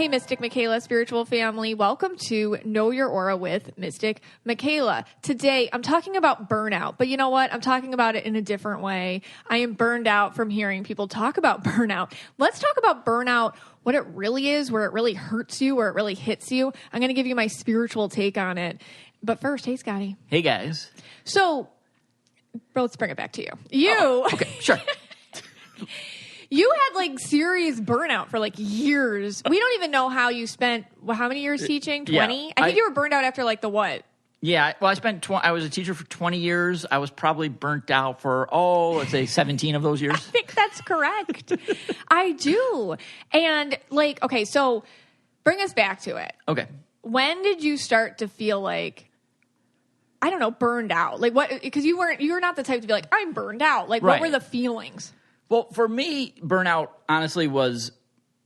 Hey, Mystic Michaela, spiritual family. Welcome to Know Your Aura with Mystic Michaela. Today, I'm talking about burnout, but you know what? I'm talking about it in a different way. I am burned out from hearing people talk about burnout. Let's talk about burnout, what it really is, where it really hurts you, where it really hits you. I'm going to give you my spiritual take on it. But first, hey, Scotty. Hey, guys. So, let's bring it back to you. Okay, sure. You had like serious burnout for like years. We don't even know how you spent, how many years teaching? 20? Yeah, I think you were burned out after like the what? Yeah, well, I was a teacher for 20 years. I was probably burnt out for, let's say 17 of those years. I think that's correct. I do. And like, okay, so bring us back to it. Okay. When did you start to feel like, I don't know, burned out? Like what, because you were not the type to be like, I'm burned out. Like Right. What were the feelings? Well, for me, burnout, honestly, was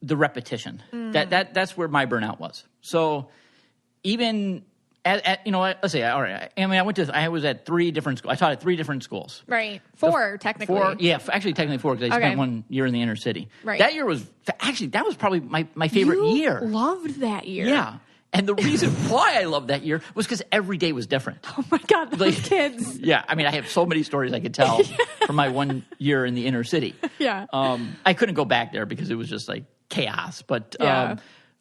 the repetition. That's where my burnout was. So even let's say, all right, I was at 3 different schools. I taught at 3 different schools. Right. 4, technically. 4, yeah, actually technically 4 because I spent 1 year in the inner city. Right. That year was probably my favorite year. Loved that year. Yeah. And the reason why I loved that year was because every day was different. Oh my God, those kids. Yeah, I mean, I have so many stories I could tell from my 1 year in the inner city. Yeah. I couldn't go back there because it was just like chaos. But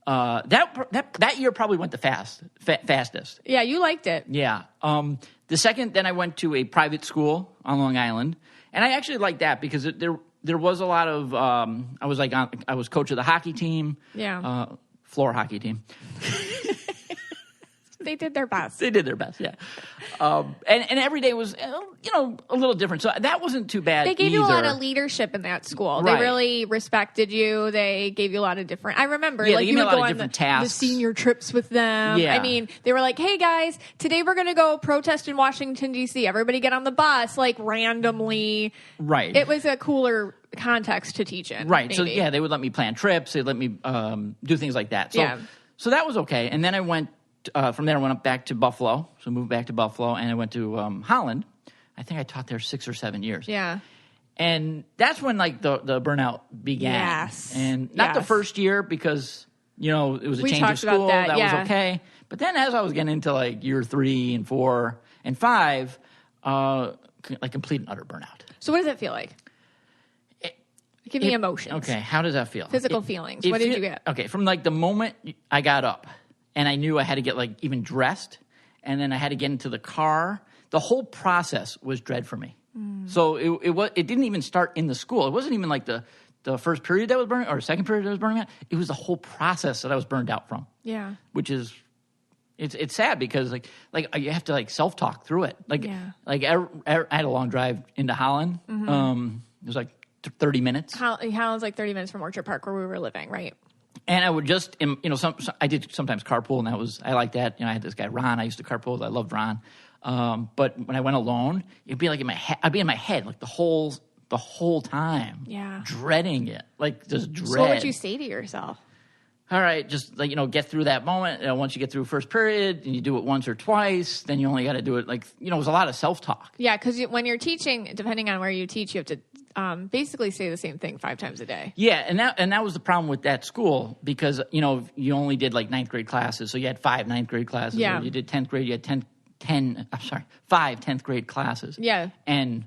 that year probably went the fastest. Yeah, you liked it. Yeah. The second, then I went to a private school on Long Island, and I actually liked that because there was a lot of I was coach of the hockey team. Yeah. Floor hockey team. They did their best. They did their best, yeah. And every day was, a little different. So that wasn't too bad. They gave you a either. lot of leadership in that school. Right. They really respected you. They gave you a lot of different. I remember, Yeah, like they gave you me would a lot go of on different the tasks. senior trips with them. Yeah. I mean, they were like, "Hey guys, today we're going to go protest in Washington D.C. Everybody get on the bus." Like randomly. Right. It was a cooler context to teach in. Right. Maybe. So yeah, they would let me plan trips. They'd let me do things like that. So, Yeah. So that was okay. And then I went from there. I went up back to Buffalo. So I moved back to Buffalo, and I went to Holland. I think I taught there 6 or 7 years. Yeah. And that's when like the burnout began. Yes. And not the Yes. first year because it was a We change of talked about school. that, yeah. was okay. But then as I was getting into like year 3 and 4 and 5, like complete and utter burnout. So what does it feel like? Give me emotions. Okay, how does that feel? Physical feelings. What did you get? Okay, from like the moment I got up and I knew I had to get like even dressed and then I had to get into the car, the whole process was dread for me. So it didn't even start in the school. It wasn't even like the first period that was burning or second period that was burning out. It was the whole process that I was burned out from. Yeah. Which is it's sad because like you have to like self-talk through it. Like Yeah. like I had a long drive into Holland. It was like 30 minutes. Holland's like 30 minutes from Orchard Park where we were living, right? And I would just, I did sometimes carpool, and I like that. I had this guy, Ron. I used to carpool. I loved Ron. But when I went alone, it'd be like in my head. I'd be in my head like the whole time. Yeah. Dreading it. Like just dread. So what would you say to yourself? All right, just like, get through that moment. Once you get through first period and you do it once or twice, then you only got to do it like, it was a lot of self-talk. Yeah, because when you're teaching, depending on where you teach, you have to basically say the same thing 5 times a day. Yeah, and that was the problem with that school because, you only did like 9th grade classes. So you had 5 9th grade classes. Yeah. Or you did 10th grade, you had 5 10th grade classes. Yeah. And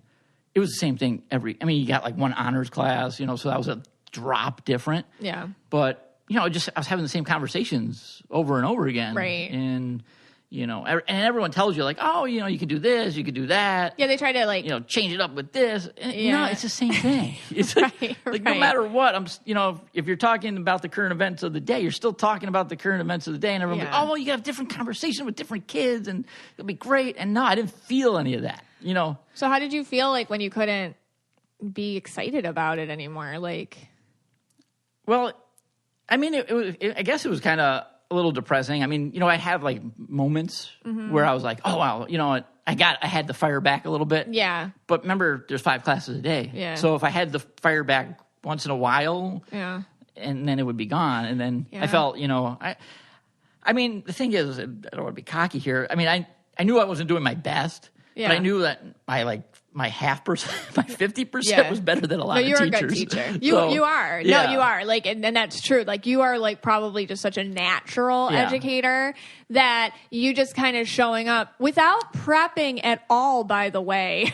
it was the same thing you got like 1 honors class, so that was a drop different. Yeah. But, I was having the same conversations over and over again. Right. And, and everyone tells you like, oh, you can do this, you can do that. Yeah, they try to like... change it up with this. Yeah. No, it's the same thing. It's Right, like right. no matter what, if you're talking about the current events of the day, you're still talking about the current events of the day. And everyone's Yeah. like, oh, well, you got a different conversation with different kids and it'll be great. And no, I didn't feel any of that, So how did you feel like when you couldn't be excited about it anymore? Like... Well, I mean, I guess it was kind of a little depressing. I mean, I'd have like moments where I was like, oh, wow, I had the fire back a little bit. Yeah. But remember, there's 5 classes a day. Yeah. So if I had the fire back once in a while, Yeah. and then it would be gone. And then Yeah. I felt, I mean, the thing is, I don't want to be cocky here. I mean, I knew I wasn't doing my best, Yeah. but I knew that my like my 50% was better than a lot of teachers. No, you're a good teacher. You are. Yeah. No, you are. Like, and that's true. Like, you are like probably just such a natural educator that you just kind of showing up without prepping at all, by the way.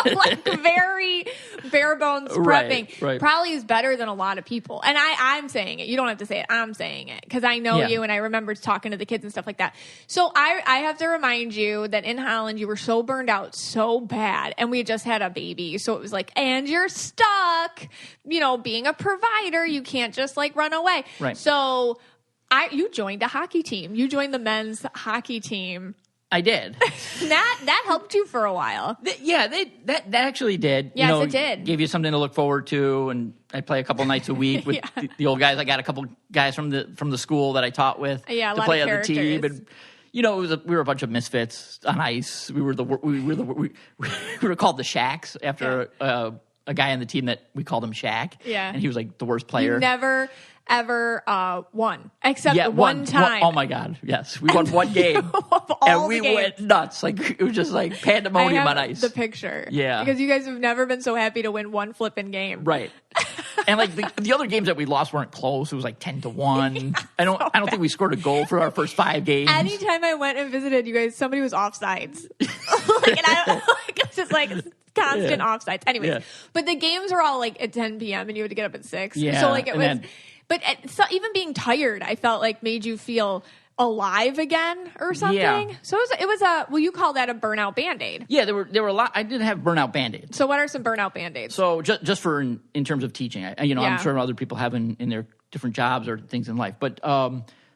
Like very bare bones prepping probably is better than a lot of people. And I'm saying it. You don't have to say it. I'm saying it because I know you and I remember talking to the kids and stuff like that. So I have to remind you that in Holland you were so burned out so bad, and we had just had a baby. So it was like, and you're stuck, being a provider. You can't just like run away. Right. So you joined a hockey team. You joined the men's hockey team. I did. That helped you for a while. That actually did. Yes, it did. Gave you something to look forward to, and I play a couple nights a week with the old guys. I got a couple guys from the school that I taught with to play on the team, and we were a bunch of misfits on ice. We were called the Shacks after a guy on the team that we called him Shaq. Yeah, and he was like the worst player. You never ever won except one time. Oh my God! Yes, we won one game, and we went nuts. Like it was just like pandemonium on ice. The picture, yeah, because you guys have never been so happy to win one flipping game, right? And like the other games that we lost weren't close. It was like 10-1. I don't think we scored a goal for our first 5 games. Anytime I went and visited you guys, somebody was offsides. It's just like constant offsides. Anyways, but the games were all like at 10 p.m. and you had to get up at 6. Yeah, so like it was. But so even being tired, I felt like made you feel alive again or something. Yeah. So it was you call that a burnout Band-Aid? Yeah, there were a lot. I did have burnout Band-Aids. So what are some burnout Band-Aids? So just for in terms of teaching, I'm sure other people have in their different jobs or things in life. But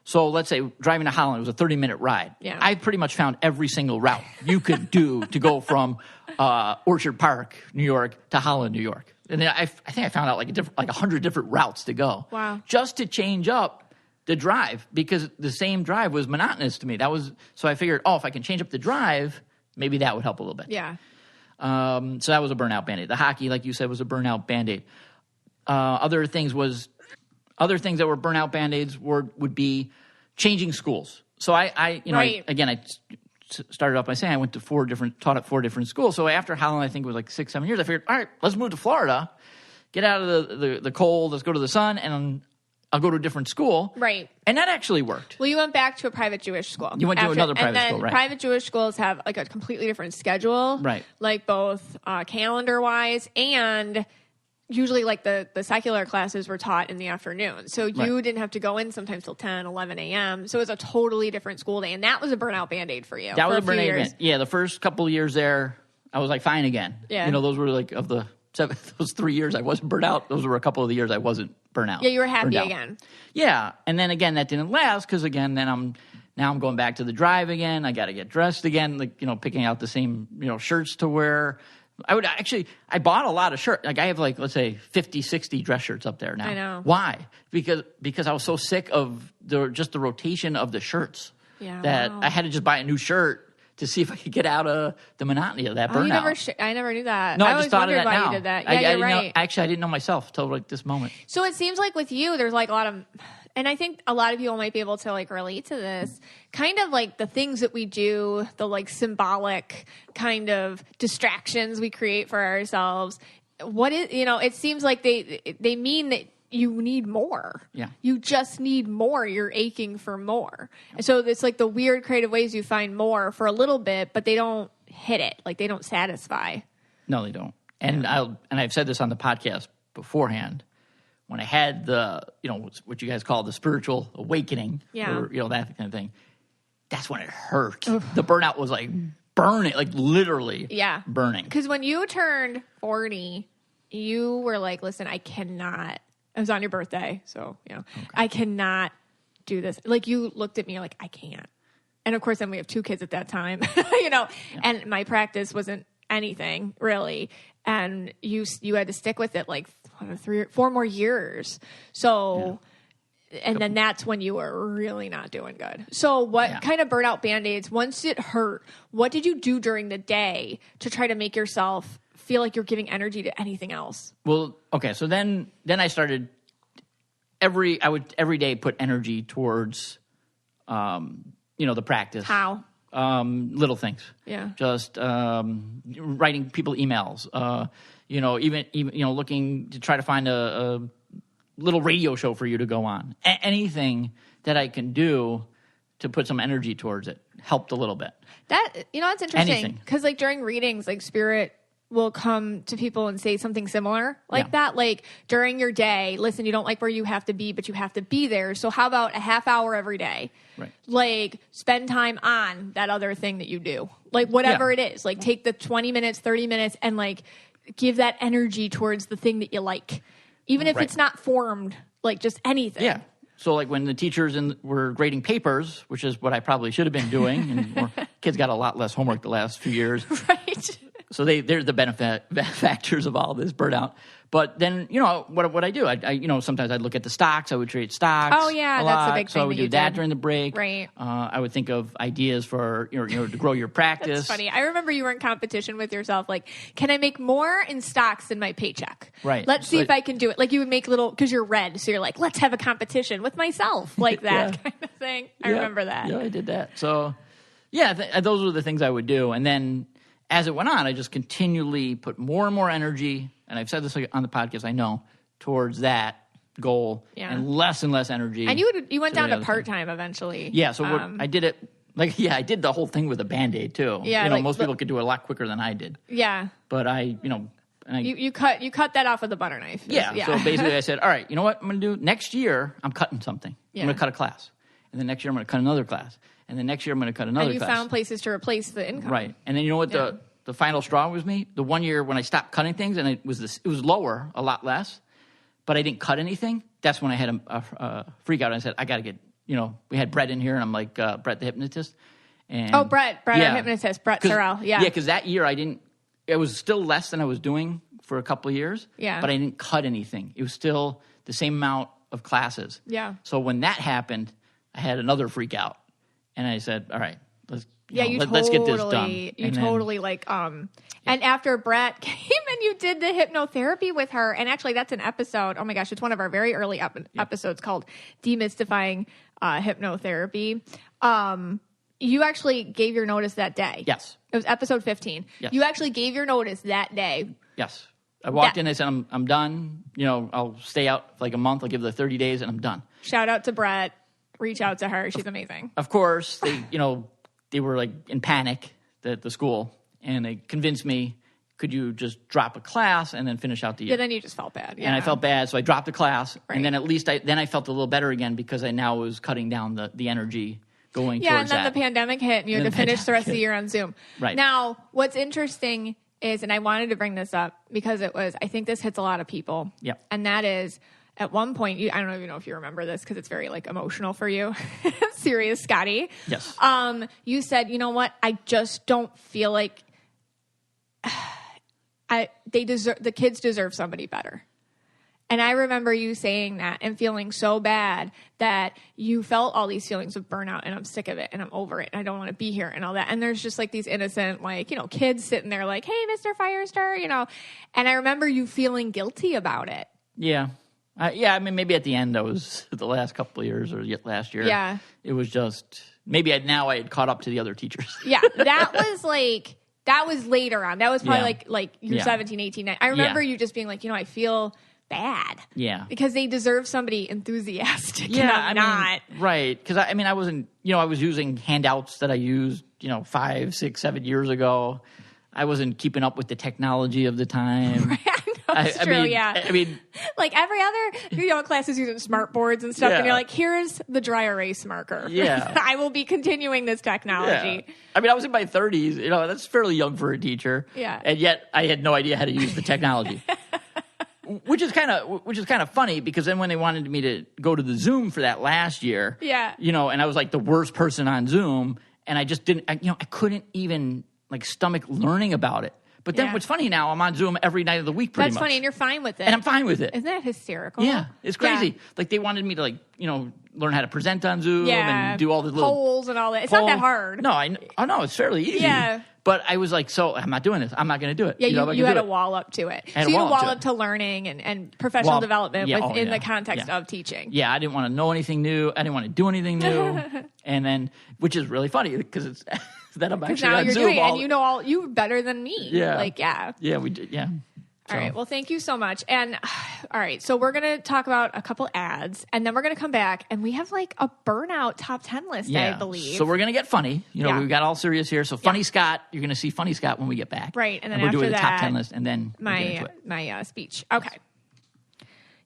so let's say driving to Holland, it was a 30-minute ride. Yeah. I pretty much found every single route you could do to go from Orchard Park, New York, to Holland, New York. And then I think I found out like 100 different routes to go. Wow. Just to change up the drive, because the same drive was monotonous to me. So I figured, if I can change up the drive, maybe that would help a little bit. Yeah. So that was a burnout Band-Aid. The hockey, like you said, was a burnout Band-Aid. Other things that were burnout Band-Aids would be changing schools. So I started off by saying I went to taught at 4 different schools. So after Holland, I think it was like 6-7 years, I figured, all right, let's move to Florida, get out of the cold, let's go to the sun, and I'll go to a different school. Right. And that actually worked. Well, you went back to a private Jewish school. You went to another private school, right. Private Jewish schools have like a completely different schedule. Right. Like both calendar-wise and usually like the secular classes were taught in the afternoon. So you didn't have to go in sometimes till 10, 11 a.m. So it was a totally different school day. And that was a burnout Band-Aid for you. That was a burnout Band-Aid. Yeah, the first couple of years there, I was like fine again. Yeah. Those were like those 3 years I wasn't burnt out. Those were a couple of the years I wasn't burnt out. Yeah, you were happy again. Yeah. And then again, that didn't last because again, I'm going back to the drive again. I got to get dressed again, like, picking out the same, shirts to wear. I bought a lot of shirts. Like I have like, let's say 50, 60 dress shirts up there now. I know. Why? Because I was so sick of the rotation of the shirts that I had to just buy a new shirt to see if I could get out of the monotony of that burnout. I never knew that. No, I just thought of that now. You did that. Yeah, you're right. I didn't know myself until like this moment. So it seems like with you, there's like a lot of, and I think a lot of people might be able to like relate to this, kind of like the things that we do, the like symbolic kind of distractions we create for ourselves. It seems like they mean that you need more. Yeah. You just need more. You're aching for more. Yep. So it's like the weird creative ways you find more for a little bit, but they don't hit it. Like they don't satisfy. No, they don't. And I've said this on the podcast beforehand. When I had the, what you guys call the spiritual awakening, or, that kind of thing, that's when it hurt. Oof. The burnout was like burning, like literally burning. Because when you turned 40, you were like, listen, I cannot. It was on your birthday, so, okay. I cannot do this. Like, you looked at me like, I can't. And, of course, then we have 2 kids at that time, and my practice wasn't anything, really. And you had to stick with it, like, 3 or 4 more years. So, and then that's when you were really not doing good. So what kind of burnout Band-Aids, once it hurt, what did you do during the day to try to make yourself feel like you're giving energy to anything else? Well, okay, so then I started I would every day put energy towards the practice. How? Little things. Yeah. Just writing people emails. Even looking to try to find a little radio show for you to go on. Anything that I can do to put some energy towards it helped a little bit. That's interesting because like during readings, like spirit will come to people and say something similar like that. Like during your day, listen, you don't like where you have to be, but you have to be there. So how about a half hour every day? Right. Like spend time on that other thing that you do, like whatever it is, like take the 20 minutes, 30 minutes and like give that energy towards the thing that you like, even if it's not formed, like just anything. Yeah. So like when the teachers were grading papers, which is what I probably should have been doing, and kids got a lot less homework the last few years. Right. So they're the benefactors of all this burnout. But then, what I do, I sometimes I'd look at the stocks. I would trade stocks. Oh, yeah, that's the big thing. So I would do that did during the break. Right. I would think of ideas for, to grow your practice. That's funny. I remember you were in competition with yourself. Like, can I make more in stocks than my paycheck? Right. Let's see if I can do it. Like you would make because you're red. So you're like, let's have a competition with myself. Like that kind of thing. I remember that. Yeah, I did that. So, those were the things I would do. And then as it went on, I just continually put more and more energy, and I've said this on the podcast, I know, towards that goal, and less energy. And you went down to part-time eventually. Yeah, so I did it, I did the whole thing with a Band-Aid, too. Yeah, most people could do it a lot quicker than I did. Yeah. But you cut that off with a butter knife. Yeah, so basically I said, all right, you know what I'm going to do? Next year, I'm cutting something. I'm going to cut a class. And then next year, I'm going to cut another class. And then next year, I'm going to cut another class. And you found places to replace the income. Right. And then you know what the final straw was me? The one year when I stopped cutting things, and it was lower, a lot less, but I didn't cut anything. That's when I had a freak out. I said, I got to get, we had Brett in here, and I'm like, Brett the hypnotist. And Brett, our hypnotist, Brett Sorrell. Yeah. Yeah, because that year it was still less than I was doing for a couple of years. Yeah. But I didn't cut anything. It was still the same amount of classes. Yeah. So when that happened, I had another freak out. And I said, all right, let's get this done. And after Brett came and you did the hypnotherapy with her, and actually that's an episode, oh my gosh, it's one of our very early episodes called Demystifying Hypnotherapy. You actually gave your notice that day. Yes. It was episode 15. Yes. You actually gave your notice that day. Yes. I walked in and I said, I'm done. I'll stay out for like a month. I'll give the 30 days and I'm done. Shout out to Brett. Reach out to her. She's amazing. Of course, they were like in panic at the school, and they convinced me, could you just drop a class and then finish out the year? Yeah, then you just felt bad. Yeah. And I felt bad, so I dropped the class, and then at least I felt a little better again because I now was cutting down the energy going towards that. Yeah, and then the pandemic hit, and you had to finish the rest of the year on Zoom. Right. Now, what's interesting is, and I wanted to bring this up because I think this hits a lot of people. Yep. And that is, at one point, I don't even know if you remember this because it's very emotional for you. Serious, Scotty. Yes. You said, you know what? I just don't feel like the kids deserve somebody better. And I remember you saying that and feeling so bad that you felt all these feelings of burnout, and I'm sick of it and I'm over it and I don't want to be here and all that. And there's just these innocent, kids sitting there like, hey, Mr. Firestar, and I remember you feeling guilty about it. Yeah. Maybe at the end, that was the last couple of years or last year. Yeah. It was just, maybe now I had caught up to the other teachers. Yeah. That was later on. That was probably you're 17, 18, 19. I remember you just being like, I feel bad. Yeah. Because they deserve somebody enthusiastic. And I'm not. Right. Because I wasn't, I was using handouts that I used, 5, 6, 7 years ago. I wasn't keeping up with the technology of the time. Right. That's true, yeah. Like every other class is using smart boards and stuff, and you're like, here's the dry erase marker. Yeah. I will be continuing this technology. Yeah. I was in my 30s. That's fairly young for a teacher. Yeah. And yet I had no idea how to use the technology. Which is kind of funny because then when they wanted me to go to the Zoom for that last year, and I was like the worst person on Zoom, and I just didn't, I couldn't even stomach learning about it. But then what's funny now, I'm on Zoom every night of the week pretty much. That's funny, and you're fine with it. And I'm fine with it. Isn't that hysterical? Yeah, it's crazy. Yeah. They wanted me to learn how to present on Zoom and do all the little polls and all that. It's not that hard. No, no, it's fairly easy. Yeah. But I was like, so I'm not doing this. I'm not going to do it. Yeah, you had a wall up to it. So you had a wall up to learning and professional development within the context of teaching. Yeah, I didn't want to know anything new. I didn't want to do anything new. And then, which is really funny because it's that I'm Because actually now on you're Zoom. doing it, and you know you better than me. Yeah. Like, yeah. Yeah, we did. Yeah. All right. Well, thank you so much. And all right, so we're going to talk about a couple ads, and then we're going to come back, and we have like a burnout top 10 list, I believe. So we're going to get funny. You know, Yeah. we got all serious here. So Funny Scott, you're going to see Funny Scott when we get back. Right. And then we're after doing the top that, 10 list, and then we'll get into it. my speech. Okay.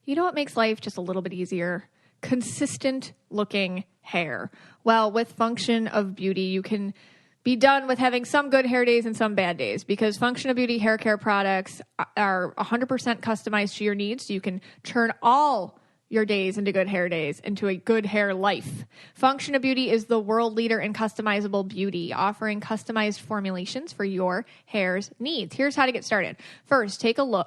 You know what makes life just a little bit easier? Consistent looking hair. Well, with Function of Beauty, you can be done with having some good hair days and some bad days, because Function of Beauty hair care products are 100% customized to your needs. So you can turn all your days into good hair days, into a good hair life. Function of Beauty is the world leader in customizable beauty, offering customized formulations for your hair's needs. Here's how to get started. First, take a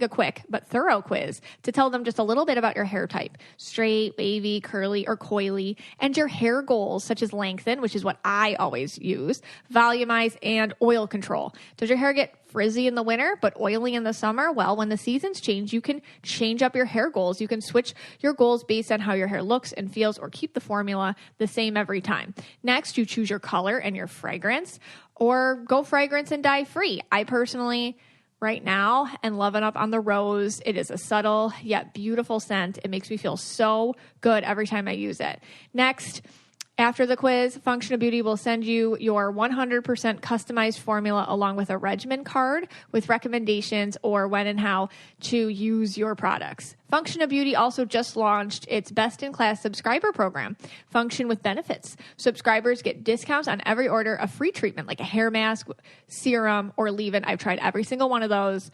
quick but thorough quiz to tell them just a little bit about your hair type: straight, wavy, curly, or coily, and your hair goals, such as lengthen, which is what I always use, volumize, and oil control. Does your hair get frizzy in the winter but oily in the summer? Well, when the seasons change, you can change up your hair goals. You can switch your goals based on how your hair looks and feels, or keep the formula the same every time. Next, you choose your color and your fragrance, or go fragrance and dye free. I personally, right now, am loving up on the rose. It is a subtle yet beautiful scent. It makes me feel so good every time I use it. Next, after the quiz, Function of Beauty will send you your 100% customized formula along with a regimen card with recommendations or when and how to use your products. Function of Beauty also just launched its best-in-class subscriber program, Function with Benefits. Subscribers get discounts on every order, a free treatment like a hair mask, serum, or leave-in. I've tried every single one of those.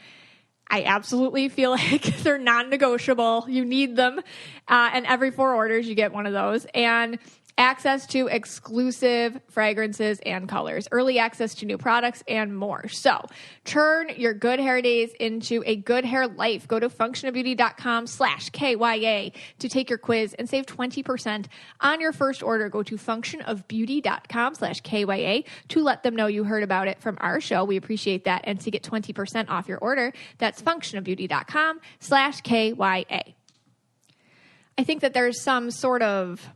I absolutely feel like they're non-negotiable. You need them. And every 4 orders, you get one of those. And access to exclusive fragrances and colors, early access to new products, and more. So turn your good hair days into a good hair life. Go to functionofbeauty.com/KYA to take your quiz and save 20% on your first order. Go to functionofbeauty.com/KYA to let them know you heard about it from our show. We appreciate that. And to get 20% off your order, that's functionofbeauty.com/KYA. I think that there's some sort of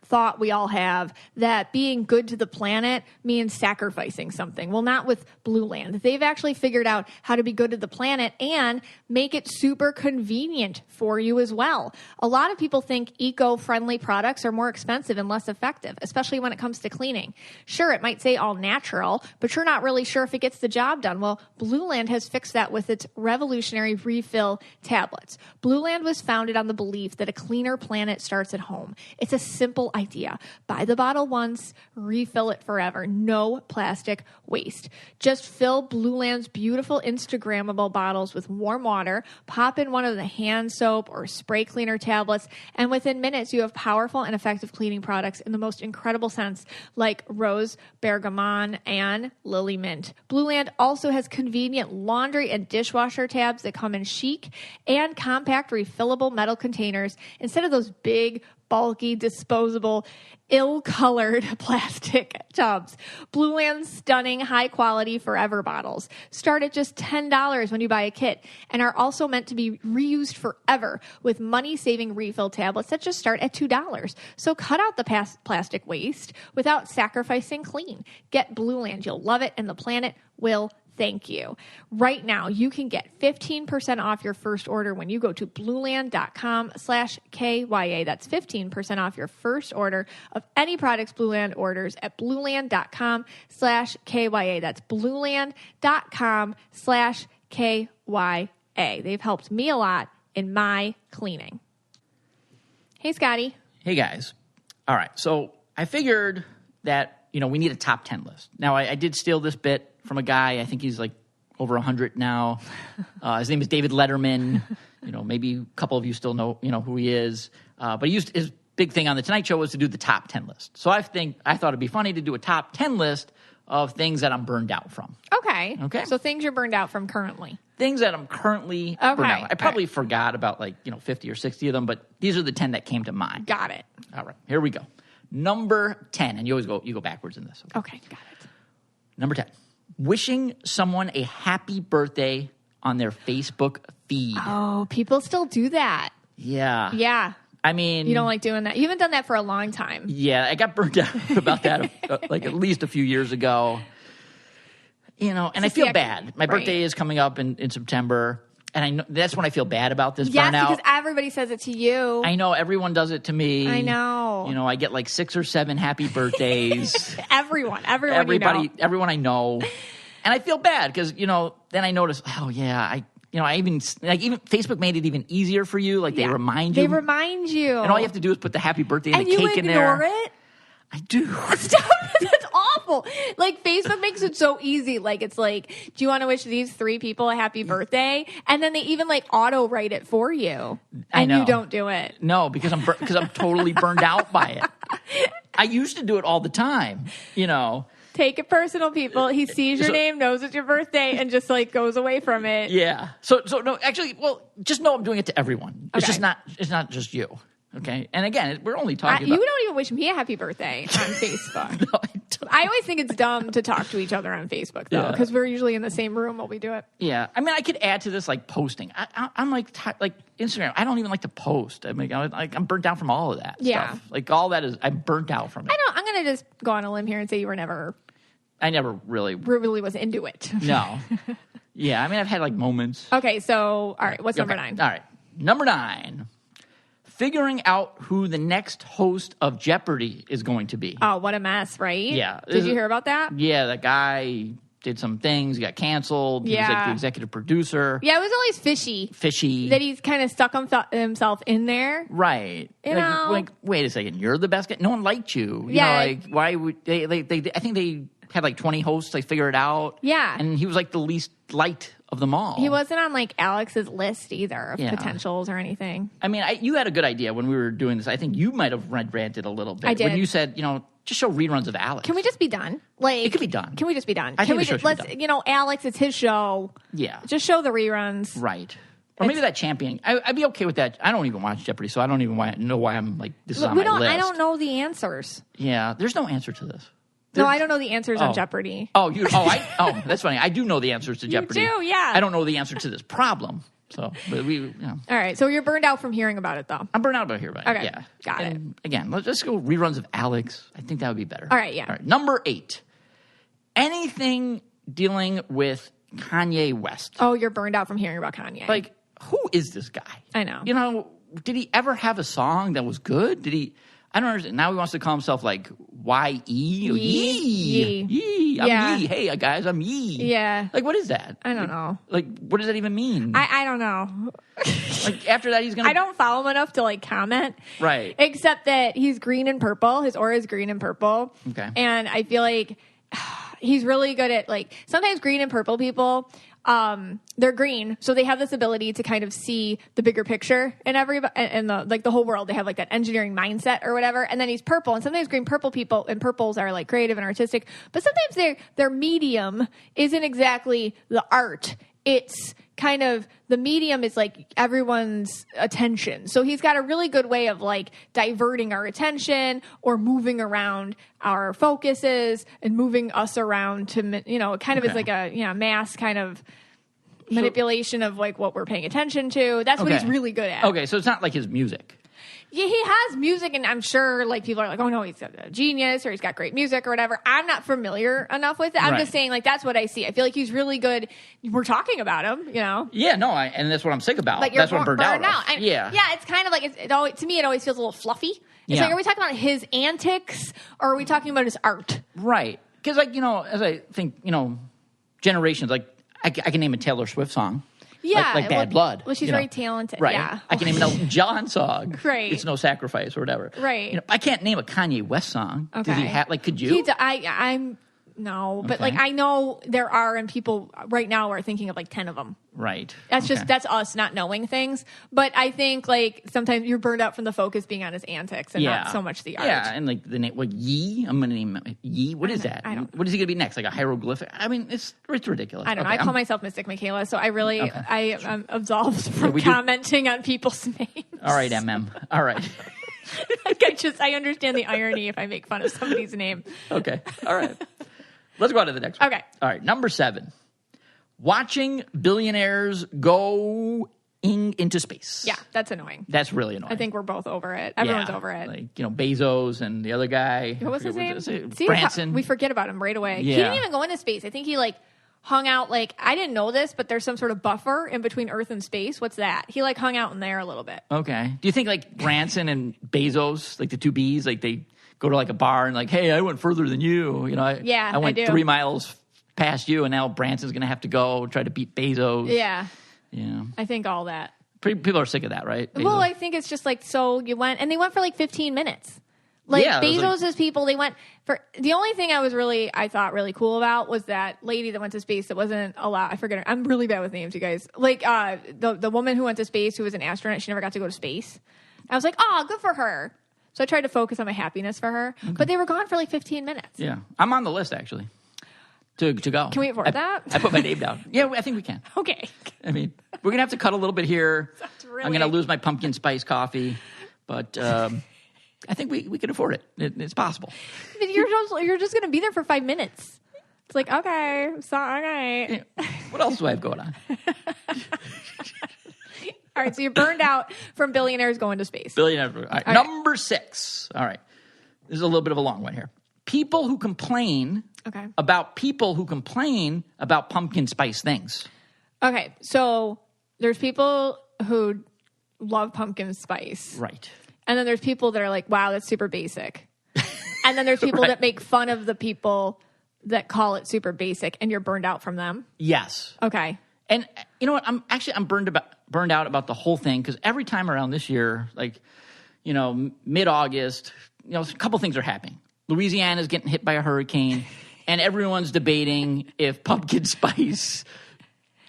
thought we all have that being good to the planet means sacrificing something. Well, not with Blue Land. They've actually figured out how to be good to the planet and make it super convenient for you as well. A lot of people think eco-friendly products are more expensive and less effective, especially when it comes to cleaning. Sure, it might say all natural, but you're not really sure if it gets the job done. Well, Blue Land has fixed that with its revolutionary refill tablets. Blue Land was founded on the belief that a cleaner planet starts at home. It's a simple idea. Buy the bottle once, refill it forever. No plastic waste. Just fill Blue Land's beautiful Instagrammable bottles with warm water, pop in one of the hand soap or spray cleaner tablets, and within minutes you have powerful and effective cleaning products in the most incredible scents like rose, bergamot, and lily mint. Blue Land also has convenient laundry and dishwasher tabs that come in chic and compact refillable metal containers instead of those big, bulky, disposable, ill-colored plastic tubs. Blue Land's stunning, high-quality forever bottles start at just $10 when you buy a kit and are also meant to be reused forever with money-saving refill tablets that just start at $2. So cut out the plastic waste without sacrificing clean. Get Blue Land. You'll love it, and the planet will thank you. Right now, you can get 15% off your first order when you go to blueland.com/KYA. That's 15% off your first order of any products Blue Land orders at blueland.com/KYA. That's blueland.com/KYA. They've helped me a lot in my cleaning. Hey, Scotty. Hey, guys. All right. So I figured that, we need a top 10 list. Now, I did steal this bit from a guy. I think he's like over 100 now. His name is David Letterman. Maybe a couple of you still know who he is. But his big thing on the Tonight Show was to do the top 10 list. So I thought it'd be funny to do a top 10 list of things that I'm burned out from. Okay. So things you're burned out from currently. Things that I'm currently burned out. I probably forgot about 50 or 60 of them, but these are the 10 that came to mind. Got it. All right. Here we go. Number 10. And you go backwards in this. Okay. Got it. Number 10. Wishing someone a happy birthday on their Facebook feed. Oh, people still do that. Yeah. Yeah. I mean, You don't like doing that? You haven't done that for a long time. Yeah, I got burnt out about that like at least a few years ago. And I feel bad. My birthday is coming up in September, and I know that's when I feel bad about this burnout. Yes, because everybody says it to you. I know everyone does it to me. I know. I get like 6 or 7 happy birthdays. Everyone everybody, everyone I know, and I feel bad because then I notice, oh yeah, I even Facebook made it even easier for you. Like they remind you. They remind you. And all you have to do is put the happy birthday and the cake in there. And you ignore it? I do. Stop. That's awful. Like Facebook makes it so easy. Like it's like, do you want to wish these 3 people a happy birthday? And then they even like auto write it for you. And you don't do it. No, because I'm totally burned out by it. I used to do it all the time, Take it personal, people. He sees your name, knows it's your birthday, and just like goes away from it. Yeah. So no, actually, just know I'm doing it to everyone. It's just not. It's not just you. Okay. And again, we're only talking about. You don't even wish me a happy birthday on Facebook. No, I don't. I always think it's dumb to talk to each other on Facebook though, because we're usually in the same room while we do it. Yeah. I mean, I could add to this like posting. I'm like Instagram. I don't even like to post. I mean, I'm burnt out from all of that. Yeah. Stuff. Like all that is. I'm burnt out from it. I'm gonna just go on a limb here and say you were never. I never really was into it. No. Yeah, I mean, I've had like moments. Okay, so, all right, what's number 9? All right, number 9. Figuring out who the next host of Jeopardy is going to be. Oh, what a mess, right? Yeah. Did you hear about that? Yeah, that guy did some things, he got canceled. He was like the executive producer. Yeah, it was always fishy. Fishy. That he's kind of stuck himself in there. Right. Like, wait a second, you're the best guy? No one liked you. Why would they I think they had like 20 hosts, they figure it out. Yeah. And he was like the least liked of them all. He wasn't on like Alex's list either of potentials or anything. I mean, you had a good idea when we were doing this. I think you might have ranted a little bit. I did. When you said, just show reruns of Alex. Can we just be done? Like, it could be done. Can we just be done? I think the show should be done. Alex, it's his show. Yeah. Just show the reruns. Right. Or maybe that champion. I'd be okay with that. I don't even watch Jeopardy, so I don't even know why I'm like, this is on my list. I don't know the answers. Yeah. There's no answer to this. No, I don't know the answers on Jeopardy. That's funny. I do know the answers to Jeopardy. You do, yeah. I don't know the answer to this problem. So, but All right, so you're burned out from hearing about it, though. I'm burned out about hearing about it. Okay, Yeah. got it. Again, let's go reruns of Alex. I think that would be better. All right, yeah. All right, number 8. Anything dealing with Kanye West. Oh, you're burned out from hearing about Kanye. Like, who is this guy? I know. Did he ever have a song that was good? Did he? I don't understand. Now he wants to call himself like Y-E? Yee. I'm Yee. Hey, guys, I'm Yee. Yeah. Like, what is that? I don't know. Like, what does that even mean? I don't know. Like, after that, he's going to... I don't follow him enough to, like, comment. Right. Except that he's green and purple. His aura is green and purple. Okay. And I feel like he's really good at, like, sometimes green and purple people... they're green, so they have this ability to kind of see the bigger picture in the whole world. They have like that engineering mindset or whatever. And then he's purple, and sometimes green purple people and purples are like creative and artistic, but sometimes their medium isn't exactly the art. It's kind of the medium is like everyone's attention. So he's got a really good way of like diverting our attention or moving around our focuses and moving us around to, it kind of is like a mass kind of manipulation of like what we're paying attention to. That's what he's really good at. Okay, so it's not like his music. Yeah, he has music, and I'm sure like people are like, oh no, he's a genius or he's got great music or whatever. I'm not familiar enough with it. I'm just saying like that's what I see. I feel like he's really good. We're talking about him, Yeah, no, and that's what I'm sick about. But that's what I'm burned out of. Yeah, it's kind of like to me it always feels a little fluffy. It's like, are we talking about his antics or are we talking about his art? Right, because like as I think generations, like I can name a Taylor Swift song. Yeah. Like Bad Blood. Well, she's very talented. Right. Yeah. I can name an Elton John song. Right. It's No Sacrifice or whatever. Right. I can't name a Kanye West song. Okay. Does he have, could you? No, but like I know there are, and people right now are thinking of like 10 of them. Right. That's that's us not knowing things. But I think like sometimes you're burned out from the focus being on his antics and not so much the art. Yeah, and like the name, Yee. I'm going to name Yee. What is that? I don't. What is he going to be next? Like a hieroglyphic? I mean, it's ridiculous. I don't know. I call myself Mystic Michaela, so I really I am absolved from commenting on people's names. All right, MM. All right. I understand the irony if I make fun of somebody's name. Okay. All right. Let's go on to the next one. Okay. All right. Number 7. Watching Billionaires go into space. Yeah, that's annoying. That's really annoying. I think we're both over it. Everyone's over it. Like, Bezos and the other guy. What was his name? Branson. We forget about him right away. Yeah. He didn't even go into space. I think he hung out I didn't know this, but there's some sort of buffer in between Earth and space. What's that? He hung out in there a little bit. Okay. Do you think Branson and Bezos, the two B's, they go to a bar and hey, I went further than you. I went 3 miles past you, and now Branson's going to have to go try to beat Bezos. Yeah. Yeah. I think all that. People are sick of that, right? Bezos. Well, I think it's just so you went, and they went for 15 minutes. Bezos' people, they went for, the only thing I thought really cool about was that lady that went to space that wasn't allowed, I forget her, I'm really bad with names, you guys. The woman who went to space, who was an astronaut, she never got to go to space. I was like, oh, good for her. So I tried to focus on my happiness for her, but they were gone for 15 minutes. Yeah. I'm on the list, actually, to go. Can we afford that? I put my name down. Yeah, I think we can. Okay. I mean, we're going to have to cut a little bit here. Really... I'm going to lose my pumpkin spice coffee, but I think we can afford it. It's possible. But you're just going to be there for 5 minutes. It's okay. Okay. Yeah. What else do I have going on? All right, so you're burned out from billionaires going to space. Billionaires. All right. Number 6. All right. This is a little bit of a long one here. People who complain about people who complain about pumpkin spice things. Okay, so there's people who love pumpkin spice. Right. And then there's people that are like, wow, that's super basic. And then there's people that make fun of the people that call it super basic, and you're burned out from them. Yes. Okay. And you know what? I'm burned out about the whole thing, because every time around this year, mid-August, a couple things are happening. Louisiana's getting hit by a hurricane, and everyone's debating if pumpkin spice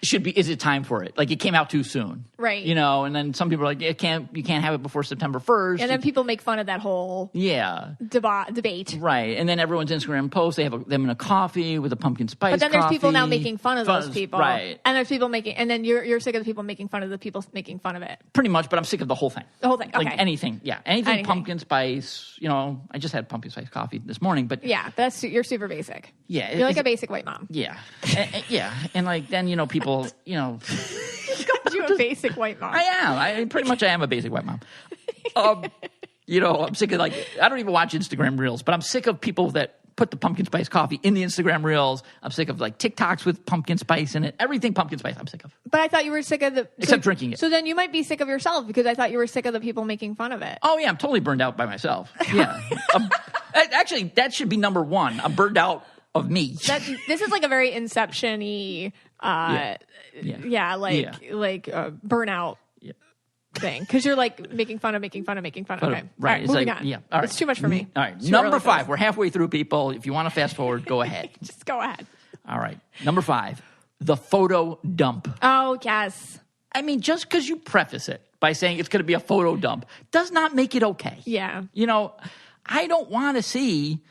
is it time for it? It came out too soon. Right. And then some people are like, you can't have it before September 1st. And then people make fun of that whole debate. Right. And then everyone's Instagram posts, they have them in a coffee with a pumpkin spice But then there's coffee. people now making fun of those people. Right. And there's people and then you're sick of the people making fun of the people making fun of it. Pretty much, but I'm sick of the whole thing. The whole thing, okay. Anything. Yeah. Anything pumpkin spice. I just had pumpkin spice coffee this morning, but. Yeah, but you're super basic. Yeah. You're like a basic white mom. Yeah. Yeah. And then, people, You're a basic white mom. I am. I am a basic white mom. I'm sick of I don't even watch Instagram Reels, but I'm sick of people that put the pumpkin spice coffee in the Instagram Reels. I'm sick of TikToks with pumpkin spice in it. Everything pumpkin spice, I'm sick of. But I thought you were sick of except drinking it. So then you might be sick of yourself, because I thought you were sick of the people making fun of it. Oh yeah, I'm totally burned out by myself. Yeah. Actually, that should be number 1. I'm burned out of me. This is a very Inception-y, burnout thing, because you're making fun of. Okay, right. Moving on. Yeah, all right. It's too much for me. All right, number 5. We're halfway through, people. If you want to fast forward, go ahead. Just go ahead. All right, number 5, the photo dump. Oh yes. I mean, just because you preface it by saying it's going to be a photo dump does not make it okay. Yeah. I don't want to see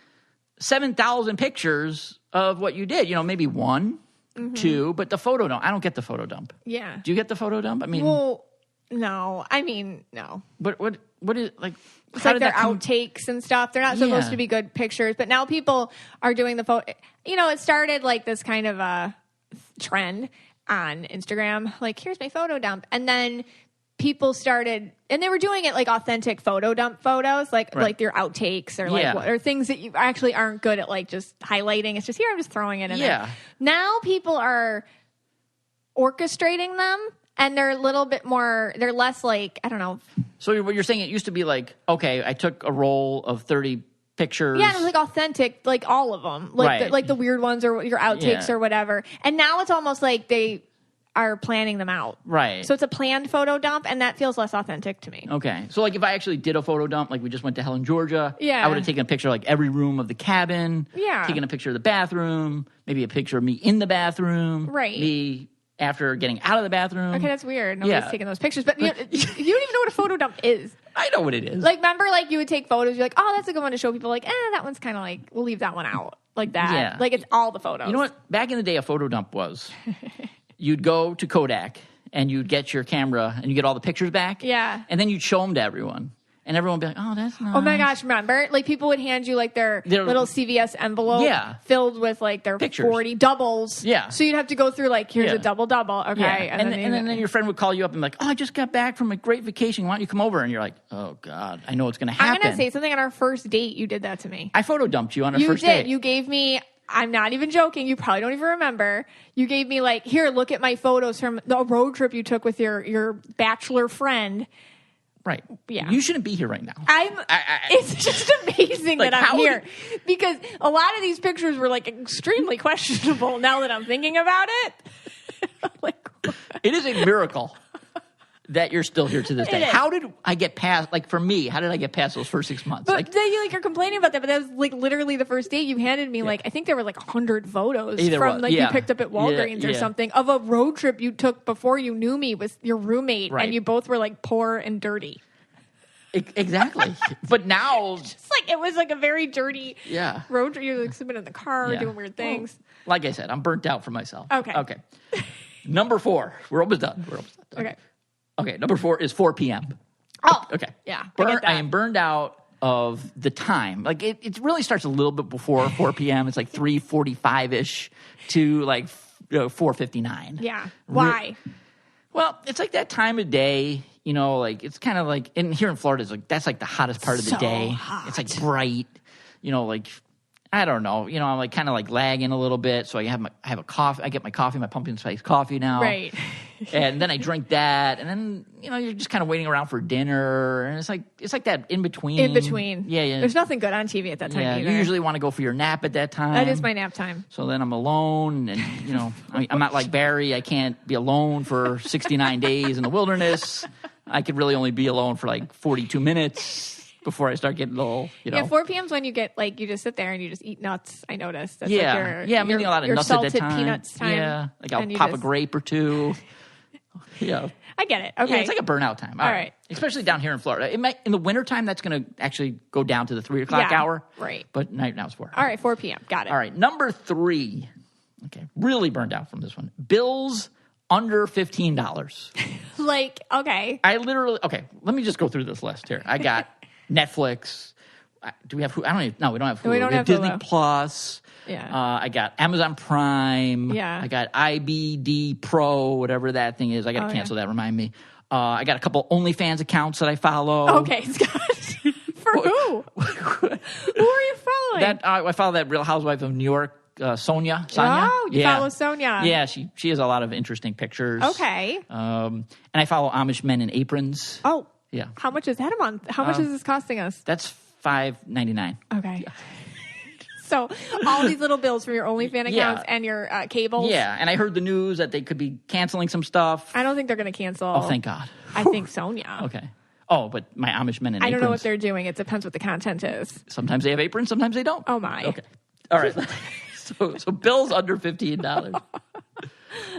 7,000 pictures of what you did.Maybe 1, 2, but the photo dump. I don't get the photo dump. Yeah. Do you get the photo dump? I mean, well, no. I mean, no. But what is It's their outtakes and stuff. They're not supposed to be good pictures, but now people are doing the photo. It started this kind of a trend on Instagram. Here's my photo dump, and then people started, and they were doing it authentic photo dump photos, like your outtakes or or things that you actually aren't good at just highlighting. It's just here, I'm just throwing it in there. Now people are orchestrating them, and they're a little bit more, they're less I don't know. So what you're saying, it used to be okay, I took a roll of 30 pictures. Yeah, it was authentic, all of them. The weird ones or your outtakes or whatever. And now it's almost they are planning them out. Right. So it's a planned photo dump, and that feels less authentic to me. Okay. So if I actually did a photo dump, we just went to Helen, Georgia, yeah, I would have taken a picture of every room of the cabin. Yeah. Taken a picture of the bathroom, maybe a picture of me in the bathroom. Right. Me after getting out of the bathroom. Okay, that's weird. Nobody's taking those pictures. But you don't even know what a photo dump is. I know what it is. Remember, you would take photos, you're oh, that's a good one to show people. That one's kind of we'll leave that one out. That. Yeah. It's all the photos. You know what? Back in the day, a photo dump was... You'd go to Kodak and you'd get your camera and you get all the pictures back. Yeah. And then you'd show them to everyone. And everyone would be like, oh, that's nice. Oh my gosh, remember? Like people would hand you like their little CVS envelope filled with like their pictures. 40 doubles. Yeah. So you'd have to go through like, here's a double. Okay. Yeah. And then your friend would call you up and be like, oh, I just got back from a great vacation. Why don't you come over? And you're like, oh God, I know what's going to happen. I'm going to say something on our first date. You did that to me. I photo dumped you on our first did. date. You gave me, I'm not even joking. You probably don't even remember. You gave me like, here, look at my photos from the road trip you took with your bachelor friend. Right. Yeah. You shouldn't be here right now. It's just amazing that I'm here because a lot of these pictures were like extremely questionable now that I'm thinking about it. Like, it is a miracle that you're still here to this day. How did I get past, like for me, how did I get past those first 6 months? But then you're complaining about that, but that was like literally the first date you handed me. Like, I think there were like 100 photos you picked up at Walgreens or something of a road trip you took before you knew me with your roommate and you both were like poor and dirty. Exactly. But now, just like it was like a very dirty road trip. You're like sleeping in the car, doing weird things. Well, like I said, I'm burnt out for myself. Okay. Number 4. We're almost done. Okay, number 4 is 4 p.m. Oh, okay. Yeah, I am burned out of the time. Like it really starts a little bit before 4 p.m. It's like 3:45ish to like 4:59. Yeah. Why? Well, it's like that time of day. You know, like it's kind of like here in Florida, it's like that's like the hottest part of the day. Hot. It's like bright. You know, like I don't know. You know, I'm like kind of like lagging a little bit. So I have a coffee. I get my coffee, my pumpkin spice coffee now. Right. And then I drink that, and then you're just kind of waiting around for dinner, and it's like that in between. Yeah. There's nothing good on TV at that time either. You usually want to go for your nap at that time. That is my nap time. So then I'm alone, and I'm not like Barry. I can't be alone for 69 days in the wilderness. I could really only be alone for like 42 minutes before I start getting a little, Yeah, 4 p.m. is when you get like you just sit there and you just eat nuts. I noticed. That's I'm eating a lot of nuts at that time. Peanuts time. Yeah, like I'll pop a grape or two. Yeah. I get it. Okay. Yeah, it's like a burnout time. All right. Especially down here in Florida. It might, in the wintertime, that's going to actually go down to the 3 o'clock hour. Right. But now it's 4. All right, 4 p.m. Got it. All right. Number 3. Okay. Really burned out from this one. Bills under $15. Like, okay. Okay. Let me just go through this list here. I got Netflix. Do we have Hulu? We don't have Hulu. We don't have Disney Hulu. Plus. Yeah. I got Amazon Prime. Yeah. I got IBD Pro, whatever that thing is. I got to cancel that. Remind me. I got a couple OnlyFans accounts that I follow. Okay, Scott. For who? Who are you following? I follow that Real Housewife of New York, Sonia. Oh, you follow Sonia. Yeah, she has a lot of interesting pictures. Okay. And I follow Amish men in aprons. Oh. Yeah. How much is that a month? How much is this costing us? That's $5.99. Okay. Yeah. So all these little bills from your OnlyFans accounts and your cables. Yeah, and I heard the news that they could be canceling some stuff. I don't think they're going to cancel. Oh, thank God. I think Sonia. Okay. Oh, but my Amish men in aprons. I don't know what they're doing. It depends what the content is. Sometimes they have aprons, sometimes they don't. Oh, my. Okay. All right. So bills under $15.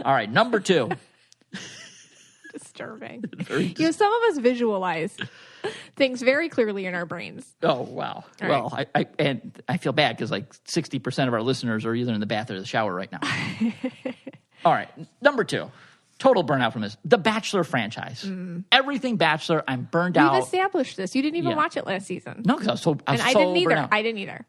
All right, number 2. Disturbing. Some of us visualize things very clearly in our brains. Oh, wow. All well, right. I feel bad because like 60% of our listeners are either in the bath or the shower right now. All right. Number 2. Total burnout from this. The Bachelor franchise. Everything Bachelor, I'm burned out. We've established this. You didn't even watch it last season. No, because I didn't either. I didn't either.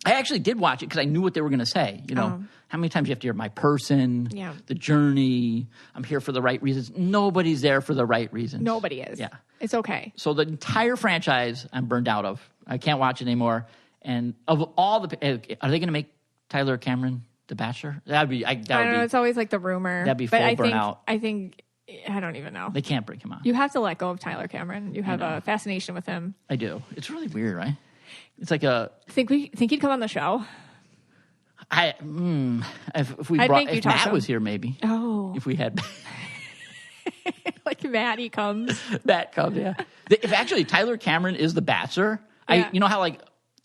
I actually did watch it because I knew what they were going to say. How many times you have to hear my person, the journey, I'm here for the right reasons. Nobody's there for the right reasons. Nobody is. Yeah. It's okay. So the entire franchise I'm burned out of. I can't watch it anymore. And of all are they going to make Tyler Cameron the Bachelor? I don't know. It's always like the rumor. That'd be full burnout. I think, I don't even know. They can't bring him on. You have to let go of Tyler Cameron. You have a fascination with him. I do. It's really weird, right? It's like a... Think he'd come on the show? If Matt was here, maybe. Oh. If we had... Like Matt comes. Matt comes, yeah. If actually Tyler Cameron is the Bachelor, you know how like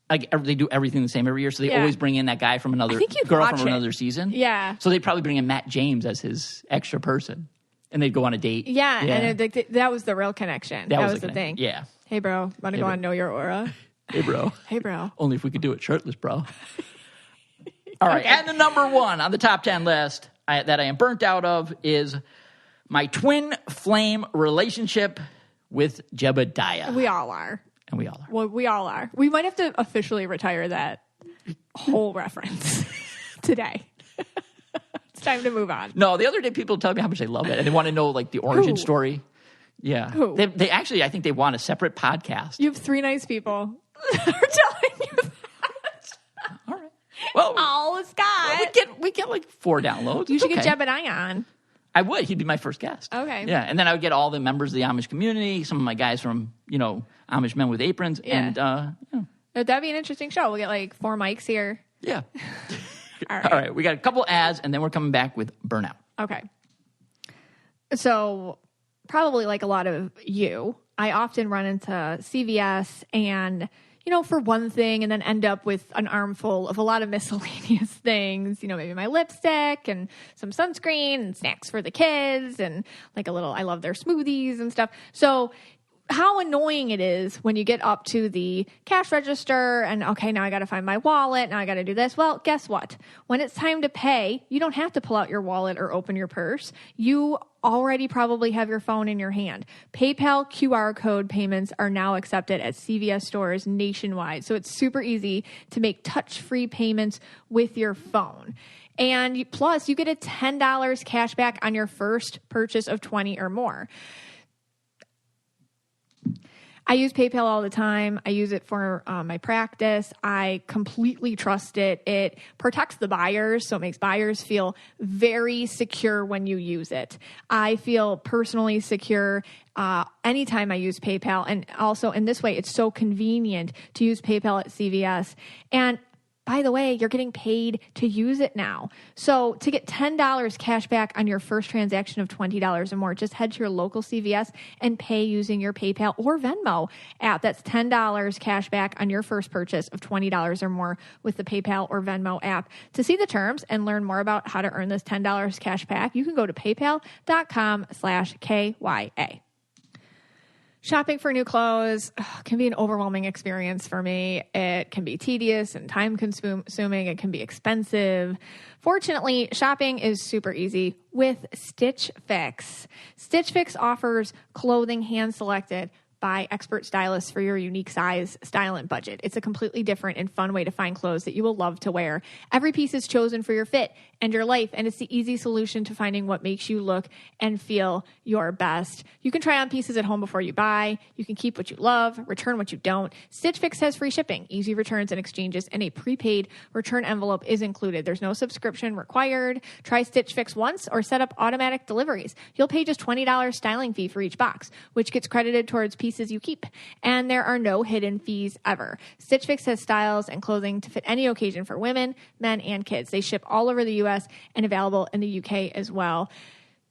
they do everything the same every year, so they always bring in that guy from another girl from another season. Yeah. So they probably bring in Matt James as his extra person, and they'd go on a date. Yeah. And that was the real connection. That was the thing. Yeah. Hey, bro, want to go on Know Your Aura? Hey, bro. Hey, bro. Only if we could do it shirtless, bro. All right. Okay. And the number 1 on the top 10 list that I am burnt out of is my twin flame relationship with Jeopardy. We all are. And we all are. Well, we all are. We might have to officially retire that whole reference today. It's time to move on. No, the other day people tell me how much they love it, and they want to know like the origin story. Yeah. Who? They actually, I think they want a separate podcast. You have 3 nice people that are telling you that. All right. Well, Oh, Scott. we get like 4 downloads. You It's should okay. get Jeopardy on. I would. He'd be my first guest. Okay. Yeah, and then I would get all the members of the Amish community, some of my guys from, Amish Men with Aprons, Yeah. and That'd be an interesting show. We'll get like 4 mics here. yeah. All right. All right, we got a couple ads, and then we're coming back with Burnout. Okay. So probably like a lot of you, I often run into CVS and, for one thing and then end up with an armful of a lot of miscellaneous things, maybe my lipstick and some sunscreen and snacks for the kids and like I love their smoothies and stuff. So how annoying it is when you get up to the cash register and, okay, now I got to find my wallet. Now I got to do this. Well, guess what? When it's time to pay, you don't have to pull out your wallet or open your purse. You already probably have your phone in your hand. PayPal QR code payments are now accepted at CVS stores nationwide. So it's super easy to make touch-free payments with your phone. And plus, you get a $10 cash back on your first purchase of 20 or more. I use PayPal all the time. I use it for my practice. I completely trust it. It protects the buyers, so it makes buyers feel very secure when you use it. I feel personally secure anytime I use PayPal. And also in this way, it's so convenient to use PayPal at CVS. And by the way, you're getting paid to use it now. So to get $10 cash back on your first transaction of $20 or more, just head to your local CVS and pay using your PayPal or Venmo app. That's $10 cash back on your first purchase of $20 or more with the PayPal or Venmo app. To see the terms and learn more about how to earn this $10 cash back, you can go to paypal.com/KYA. Shopping for new clothes can be an overwhelming experience for me. It can be tedious and time consuming. It can be expensive. Fortunately, shopping is super easy with Stitch Fix. Stitch Fix offers clothing hand selected by expert stylists for your unique size, style, and budget. It's a completely different and fun way to find clothes that you will love to wear. Every piece is chosen for your fit and your life, and it's the easy solution to finding what makes you look and feel your best. You can try on pieces at home before you buy. You can keep what you love, return what you don't. Stitch Fix has free shipping, easy returns and exchanges, and a prepaid return envelope is included. There's no subscription required. Try Stitch Fix once or set up automatic deliveries. You'll pay just $20 styling fee for each box, which gets credited towards pieces you keep. And there are no hidden fees ever. Stitch Fix has styles and clothing to fit any occasion for women, men, and kids. They ship all over the U.S. and available in the UK as well.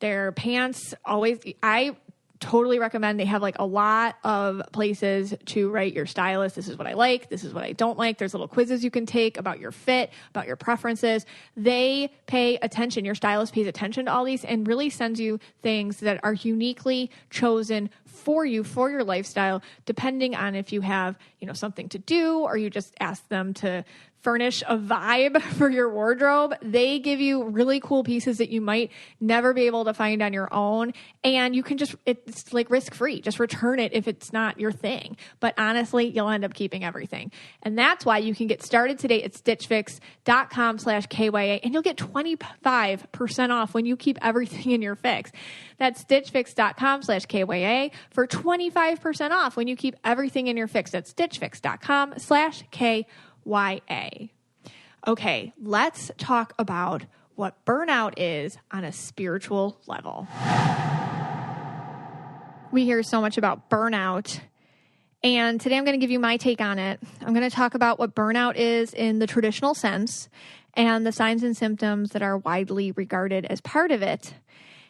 Their pants I totally recommend. They have like a lot of places to write your stylist. This is what I like. This is what I don't like. There's little quizzes you can take about your fit, about your preferences. They pay attention. Your stylist pays attention to all these and really sends you things that are uniquely chosen for you, for your lifestyle, depending on if you have, something to do or you just ask them to furnish a vibe for your wardrobe. They give you really cool pieces that you might never be able to find on your own. And you can it's like risk-free. Just return it if it's not your thing. But honestly, you'll end up keeping everything. And that's why you can get started today at stitchfix.com/KYA and you'll get 25% off when you keep everything in your fix. That's stitchfix.com/KYA for 25% off when you keep everything in your fix. That's stitchfix.com/KYA. Okay, let's talk about what burnout is on a spiritual level. We hear so much about burnout, and today I'm going to give you my take on it. I'm going to talk about what burnout is in the traditional sense and the signs and symptoms that are widely regarded as part of it.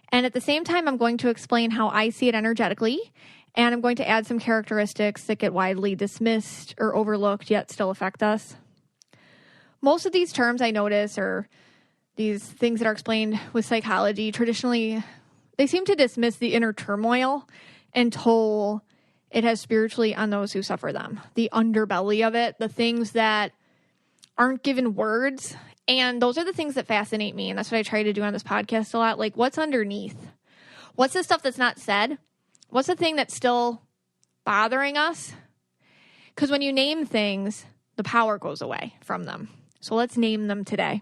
And at the same time, I'm going to explain how I see it energetically, and I'm going to add some characteristics that get widely dismissed or overlooked yet still affect us. Most of these terms I notice are these things that are explained with psychology. Traditionally, they seem to dismiss the inner turmoil and toll it has spiritually on those who suffer them. The underbelly of it, the things that aren't given words. And those are the things that fascinate me. And that's what I try to do on this podcast a lot. Like, what's underneath? What's the stuff that's not said? What's the thing that's still bothering us? Because when you name things, the power goes away from them. So let's name them today.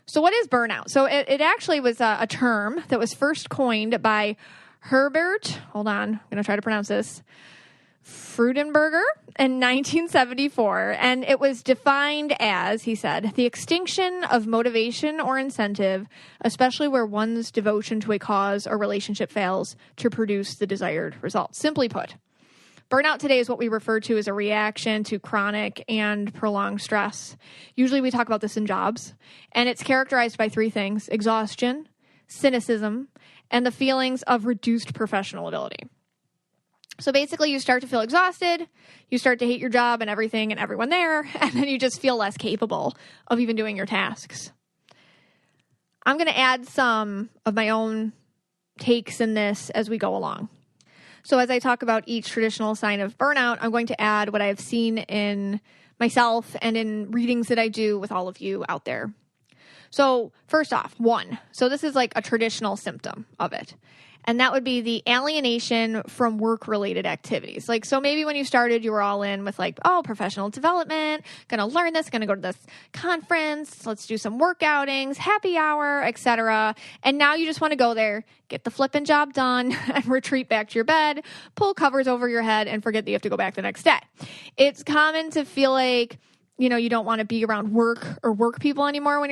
So what is burnout? So it actually was a term that was first coined by Herbert, hold on, I'm going to try to pronounce this, Freudenberger in 1974. And it was defined as, he said, the extinction of motivation or incentive, especially where one's devotion to a cause or relationship fails to produce the desired result. Simply put, burnout today is what we refer to as a reaction to chronic and prolonged stress. Usually we talk about this in jobs, and it's characterized by three things: exhaustion, cynicism, and the feelings of reduced professional ability. So basically you start to feel exhausted, you start to hate your job and everything and everyone there, and then you just feel less capable of even doing your tasks. I'm going to add some of my own takes in this as we go along. So as I talk about each traditional sign of burnout, I'm going to add what I have seen in myself and in readings that I do with all of you out there. So first off, one. So this is like a traditional symptom of it. And that would be the alienation from work-related activities. Like, so maybe when you started, you were all in with like, oh, professional development, going to learn this, going to go to this conference, let's do some work outings, happy hour, etc. And now you just want to go there, get the flipping job done, and retreat back to your bed, pull covers over your head, and forget that you have to go back the next day. It's common to feel like, you know, you don't want to be around work or work people anymore when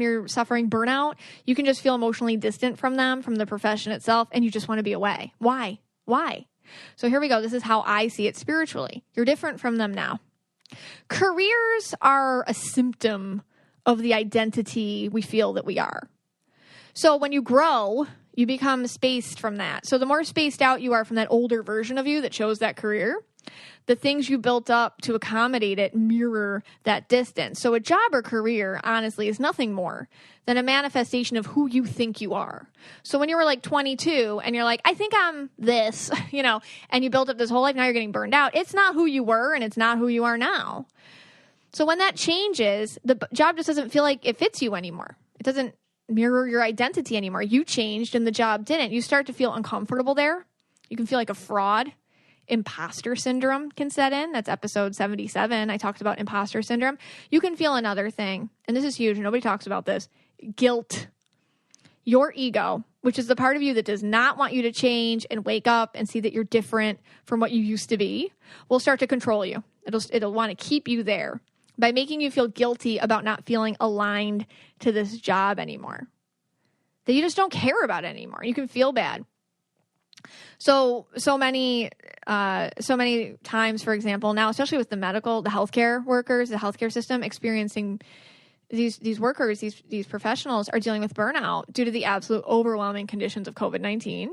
you're suffering burnout. You can just feel emotionally distant from them, from the profession itself, and you just want to be away. Why? So here we go. This is how I see it spiritually. You're different from them now. Careers are a symptom of the identity we feel that we are. So when you grow, you become spaced from that. So the more spaced out you are from that older version of you that chose that career, the things you built up to accommodate it mirror that distance. So a job or career, honestly, is nothing more than a manifestation of who you think you are. So when you were like 22 and you're like, I think I'm this, you know, and you built up this whole life, now you're getting burned out. It's not who you were and it's not who you are now. So when that changes, the job just doesn't feel like it fits you anymore. It doesn't mirror your identity anymore. You changed and the job didn't. You start to feel uncomfortable there. You can feel like a fraud. Imposter syndrome can set in. That's episode 77. I talked about imposter syndrome. You can feel another thing, and this is huge. Nobody talks about this. Guilt. Your ego, which is the part of you that does not want you to change and wake up and see that you're different from what you used to be, will start to control you. It'll want to keep you there by making you feel guilty about not feeling aligned to this job anymore. That you just don't care about it anymore. You can feel bad. So many times, for example, now, especially with the healthcare workers, the healthcare system experiencing these workers, these professionals are dealing with burnout due to the absolute overwhelming conditions of COVID-19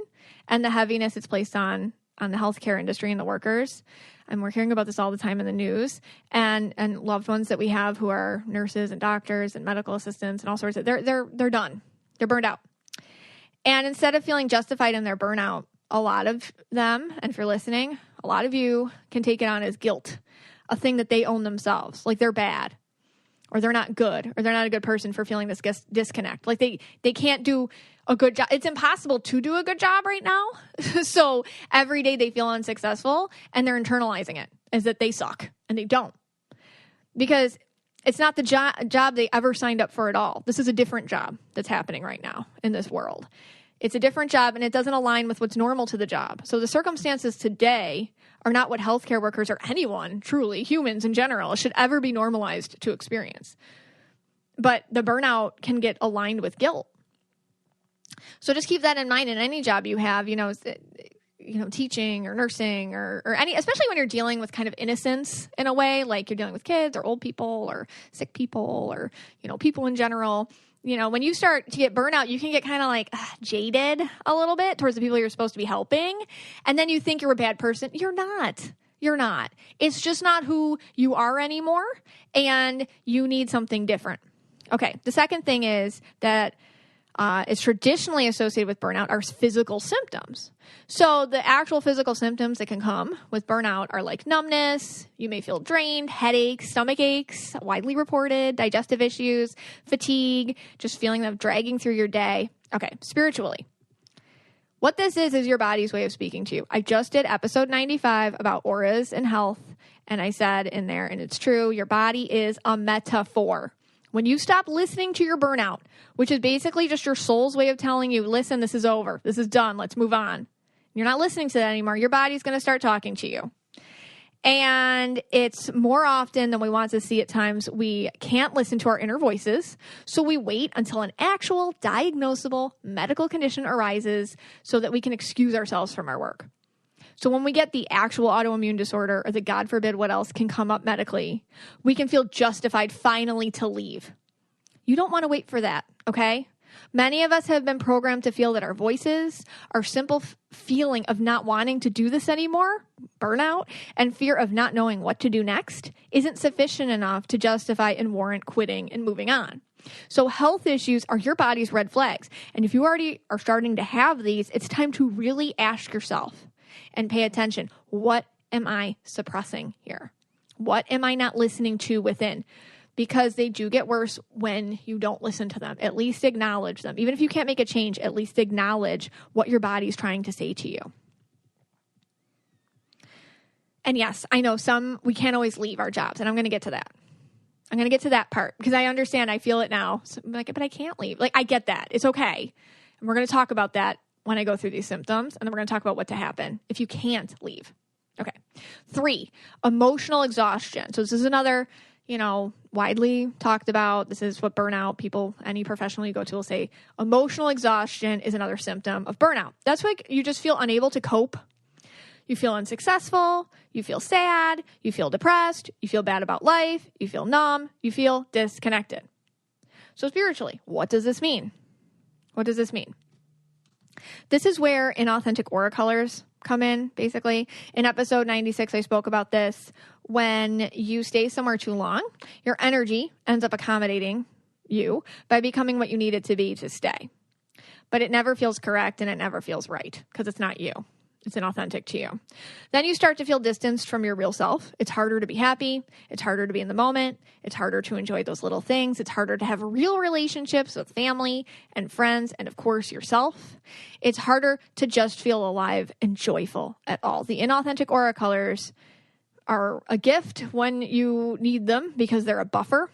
and the heaviness it's placed on the healthcare industry and the workers. And we're hearing about this all the time in the news, and loved ones that we have who are nurses and doctors and medical assistants and all sorts of, they're done. They're burned out. And instead of feeling justified in their burnout, a lot of them, and if you're listening, a lot of you can take it on as guilt, a thing that they own themselves, like they're bad, or they're not good, or they're not a good person for feeling this disconnect. Like they can't do a good job. It's impossible to do a good job right now. So every day they feel unsuccessful, and they're internalizing it as that they suck, and they don't. Because it's not the job they ever signed up for at all. This is a different job that's happening right now in this world. It's a different job, and it doesn't align with what's normal to the job. So the circumstances today are not what healthcare workers or anyone, truly, humans in general, should ever be normalized to experience. But the burnout can get aligned with guilt. So just keep that in mind in any job you have, teaching or nursing or any, especially when you're dealing with kind of innocence in a way, like you're dealing with kids or old people or sick people or, people in general. When you start to get burnout, you can get kind of like jaded a little bit towards the people you're supposed to be helping. And then you think you're a bad person. You're not. It's just not who you are anymore. And you need something different. Okay. The second thing is that is traditionally associated with burnout are physical symptoms. So the actual physical symptoms that can come with burnout are like numbness, you may feel drained, headaches, stomach aches, widely reported, digestive issues, fatigue, just feeling of dragging through your day. Okay, spiritually. What this is your body's way of speaking to you. I just did episode 95 about auras and health And I said in there, and it's true, your body is a metaphor. When you stop listening to your burnout, which is basically just your soul's way of telling you, listen, this is over. This is done. Let's move on. You're not listening to that anymore. Your body's going to start talking to you. And it's more often than we want to see at times, we can't listen to our inner voices. So we wait until an actual diagnosable medical condition arises so that we can excuse ourselves from our work. So when we get the actual autoimmune disorder or the God forbid what else can come up medically, we can feel justified finally to leave. You don't want to wait for that, okay? Many of us have been programmed to feel that our voices, our simple feeling of not wanting to do this anymore, burnout, and fear of not knowing what to do next isn't sufficient enough to justify and warrant quitting and moving on. So health issues are your body's red flags. And if you already are starting to have these, it's time to really ask yourself and pay attention. What am I suppressing here? What am I not listening to within? Because they do get worse when you don't listen to them. At least acknowledge them. Even if you can't make a change, at least acknowledge what your body's trying to say to you. And yes, I know we can't always leave our jobs, and I'm going to get to that. I'm going to get to that part because I understand. I feel it now. So I'm like, but I can't leave. Like, I get that. It's okay. And we're going to talk about that when I go through these symptoms, and then we're going to talk about what to happen if you can't leave. Okay. 3, emotional exhaustion. So this is another, widely talked about. This is what burnout people, any professional you go to will say, emotional exhaustion is another symptom of burnout. That's like you just feel unable to cope. You feel unsuccessful. You feel sad. You feel depressed. You feel bad about life. You feel numb. You feel disconnected. So spiritually, what does this mean? What does this mean? This is where inauthentic aura colors come in, basically. In episode 96, I spoke about this. When you stay somewhere too long, your energy ends up accommodating you by becoming what you need it to be to stay. But it never feels correct and it never feels right because it's not you. It's inauthentic to you. Then you start to feel distanced from your real self. It's harder to be happy. It's harder to be in the moment. It's harder to enjoy those little things. It's harder to have real relationships with family and friends and, of course, yourself. It's harder to just feel alive and joyful at all. The inauthentic aura colors are a gift when you need them because they're a buffer,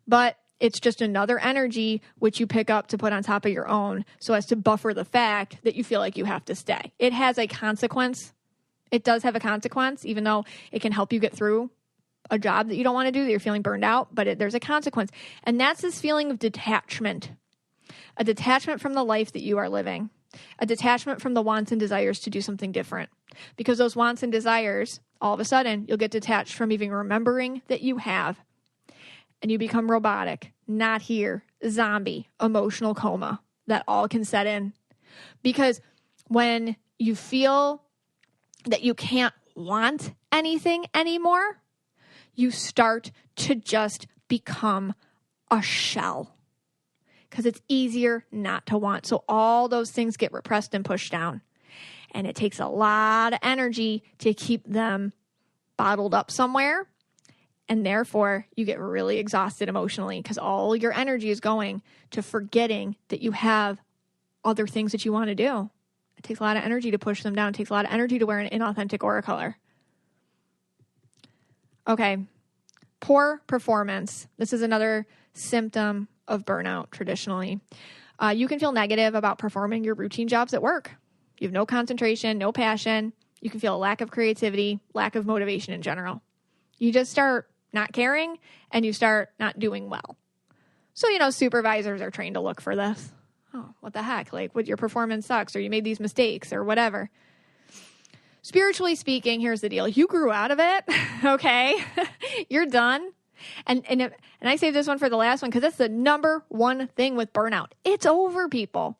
but it's just another energy which you pick up to put on top of your own so as to buffer the fact that you feel like you have to stay. It has a consequence. It does have a consequence, even though it can help you get through a job that you don't want to do, that you're feeling burned out, but there's a consequence. And that's this feeling of detachment, a detachment from the life that you are living, a detachment from the wants and desires to do something different. Because those wants and desires, all of a sudden, you'll get detached from even remembering that you have. And you become robotic, not here, zombie, emotional coma that all can set in. Because when you feel that you can't want anything anymore, you start to just become a shell. Because it's easier not to want. So all those things get repressed and pushed down. And it takes a lot of energy to keep them bottled up somewhere. And therefore, you get really exhausted emotionally because all your energy is going to forgetting that you have other things that you want to do. It takes a lot of energy to push them down. It takes a lot of energy to wear an inauthentic aura color. Okay. Poor performance. This is another symptom of burnout traditionally. You can feel negative about performing your routine jobs at work. You have no concentration, no passion. You can feel a lack of creativity, lack of motivation in general. You just start not caring and you start not doing well. So, supervisors are trained to look for this. Oh, what the heck? Like, what, your performance sucks or you made these mistakes or whatever. Spiritually speaking, here's the deal. You grew out of it, okay? You're done. And I saved this one for the last one because that's the number one thing with burnout. It's over, people.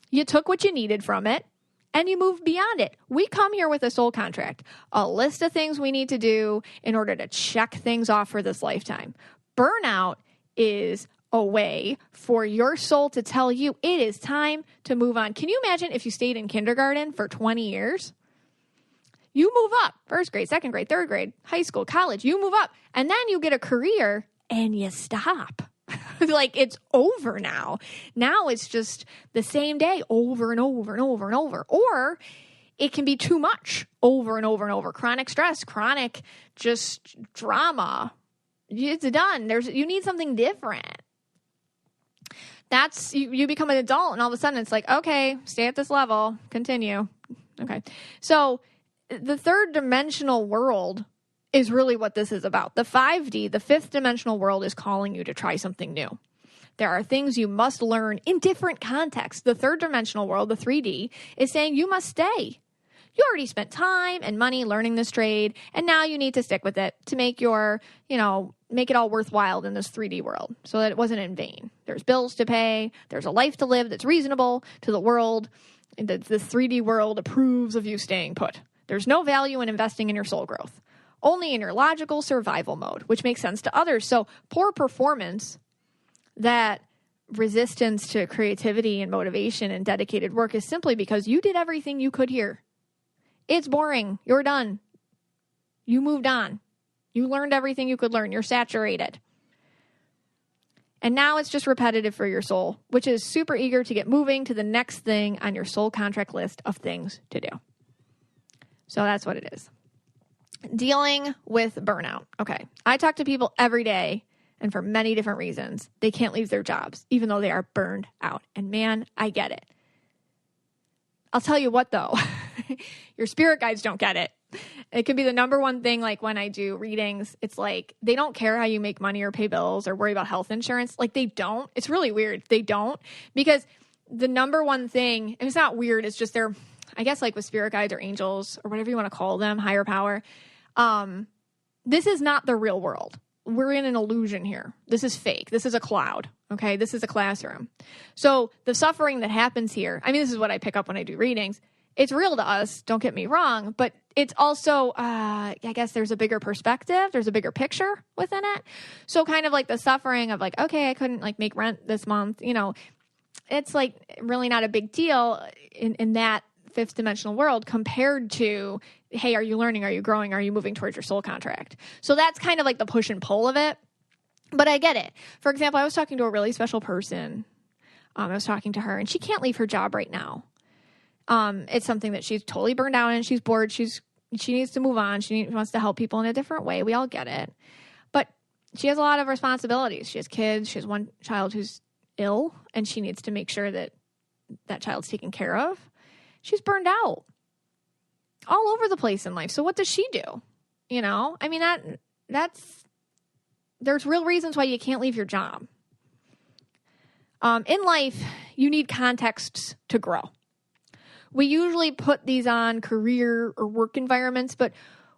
You took what you needed from it and you moved beyond it. We come here with a soul contract, a list of things we need to do in order to check things off for this lifetime. Burnout is a way for your soul to tell you it is time to move on. Can you imagine if you stayed in kindergarten for 20 years? You move up, first grade, second grade, third grade, high school, college, you move up, and then you get a career and you stop. Like, it's over now. Now it's just the same day over and over and over and over. Or it can be too much over and over and over. Chronic stress, chronic just drama. It's done. You need something different. That's, you become an adult and all of a sudden it's like, okay, stay at this level, continue. Okay. So the third dimensional world is really what this is about. The 5D, the fifth dimensional world, is calling you to try something new. There are things you must learn in different contexts. The third dimensional world, the 3D, is saying you must stay. You already spent time and money learning this trade, and now you need to stick with it to make make it all worthwhile in this 3D world so that it wasn't in vain. There's bills to pay. There's a life to live that's reasonable to the world. The 3D world approves of you staying put. There's no value in investing in your soul growth, only in your logical survival mode, which makes sense to others. So poor performance, that resistance to creativity and motivation and dedicated work, is simply because you did everything you could here. It's boring. You're done. You moved on. You learned everything you could learn. You're saturated. And now it's just repetitive for your soul, which is super eager to get moving to the next thing on your soul contract list of things to do. So that's what it is. Dealing with burnout. Okay. I talk to people every day, and for many different reasons, they can't leave their jobs, even though they are burned out. And man, I get it. I'll tell you what, though. Your spirit guides don't get it. It could be the number one thing, like when I do readings, it's like they don't care how you make money or pay bills or worry about health insurance. Like they don't. It's really weird. They don't, because the number one thing, and it's not weird, it's just they're, I guess, like with spirit guides or angels or whatever you want to call them, higher power. This is not the real world. We're in an illusion here. This is fake. This is a cloud. Okay. This is a classroom. So the suffering that happens here, I mean, this is what I pick up when I do readings. It's real to us. Don't get me wrong, but it's also, I guess there's a bigger perspective. There's a bigger picture within it. So kind of like the suffering of like, okay, I couldn't like make rent this month. It's like really not a big deal in that fifth dimensional world compared to, hey, are you learning? Are you growing? Are you moving towards your soul contract? So that's kind of like the push and pull of it. But I get it. For example, I was talking to a really special person. I was talking to her, and she can't leave her job right now. It's something that she's totally burned out in. She's bored. She needs to move on. She wants to help people in a different way. We all get it. But she has a lot of responsibilities. She has kids. She has one child who's ill, and she needs to make sure that that child's taken care of. She's burned out all over the place in life. So what does she do? I mean, there's real reasons why you can't leave your job. In life, you need contexts to grow. We usually put these on career or work environments, but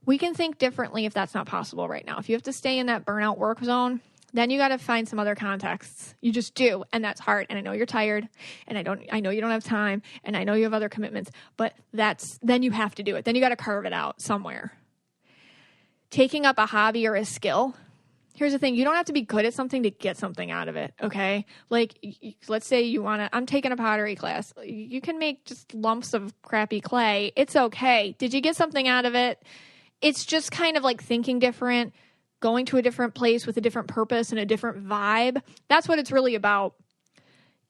we can think differently if that's not possible right now. If you have to stay in that burnout work zone, then you got to find some other contexts. You just do, and that's hard. And I know you're tired, and I know you don't have time, and I know you have other commitments, but then you have to do it. Then you got to carve it out somewhere. Taking up a hobby or a skill. Here's the thing. You don't have to be good at something to get something out of it, okay? Like, let's say I'm taking a pottery class. You can make just lumps of crappy clay. It's okay. Did you get something out of it? It's just kind of like thinking different, going to a different place with a different purpose and a different vibe. That's what it's really about.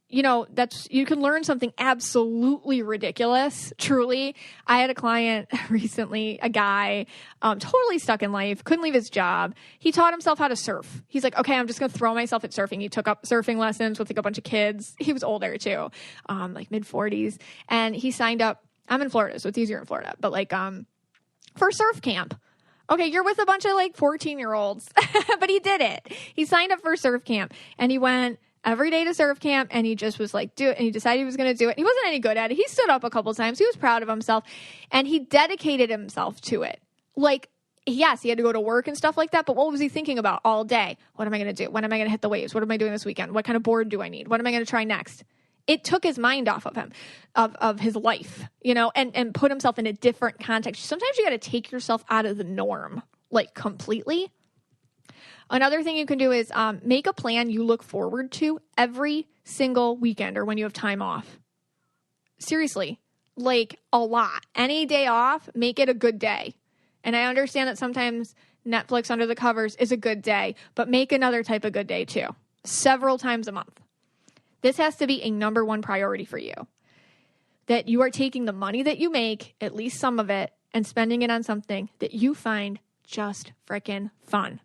You can learn something absolutely ridiculous. Truly. I had a client recently, a guy, totally stuck in life, couldn't leave his job. He taught himself how to surf. He's like, okay, I'm just going to throw myself at surfing. He took up surfing lessons with like a bunch of kids. He was older too, like mid-40s. And he signed up. I'm in Florida, so it's easier in Florida. But like for surf camp. Okay, you're with a bunch of like 14-year-olds. But he did it. He signed up for surf camp. And he went every day to surf camp, and he just was like, do it. And he decided he was going to do it. He wasn't any good at it. He stood up a couple times. He was proud of himself, and he dedicated himself to it. Like, yes, he had to go to work and stuff like that, but what was he thinking about all day? What am I going to do? When am I going to hit the waves? What am I doing this weekend? What kind of board do I need? What am I going to try next? It took his mind off of him, of his life, and put himself in a different context. Sometimes you got to take yourself out of the norm, like completely. Another thing you can do is make a plan you look forward to every single weekend or when you have time off. Seriously, like a lot. Any day off, make it a good day. And I understand that sometimes Netflix under the covers is a good day, but make another type of good day too. Several times a month. This has to be a number one priority for you. that you are taking the money that you make, at least some of it, and spending it on something that you find just freaking fun.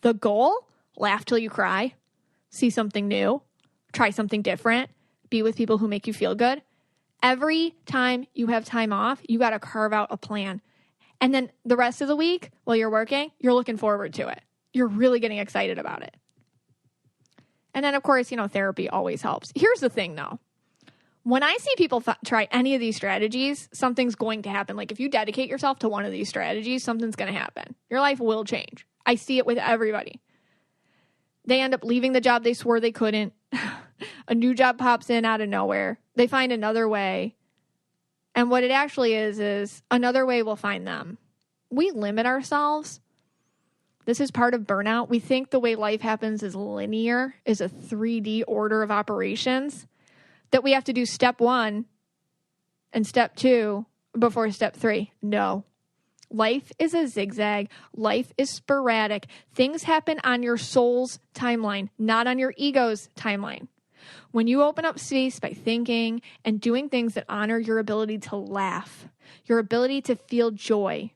The goal? Laugh till you cry, see something new, try something different, be with people who make you feel good. Every time you have time off, you got to carve out a plan. And then the rest of the week, while you're working, you're looking forward to it. You're really getting excited about it. And then, of course, therapy always helps. Here's the thing, though. When I see people try any of these strategies, something's going to happen. Like if you dedicate yourself to one of these strategies, something's going to happen. Your life will change. I see it with everybody. They end up leaving the job they swore they couldn't. A new job pops in out of nowhere. They find another way. And what it actually is another way will find them. We limit ourselves. This is part of burnout. We think the way life happens is linear, is a 3D order of operations, that we have to do step 1 and step 2 before step 3. No. Life is a zigzag. Life is sporadic. Things happen on your soul's timeline, not on your ego's timeline. When you open up space by thinking and doing things that honor your ability to laugh, your ability to feel joy,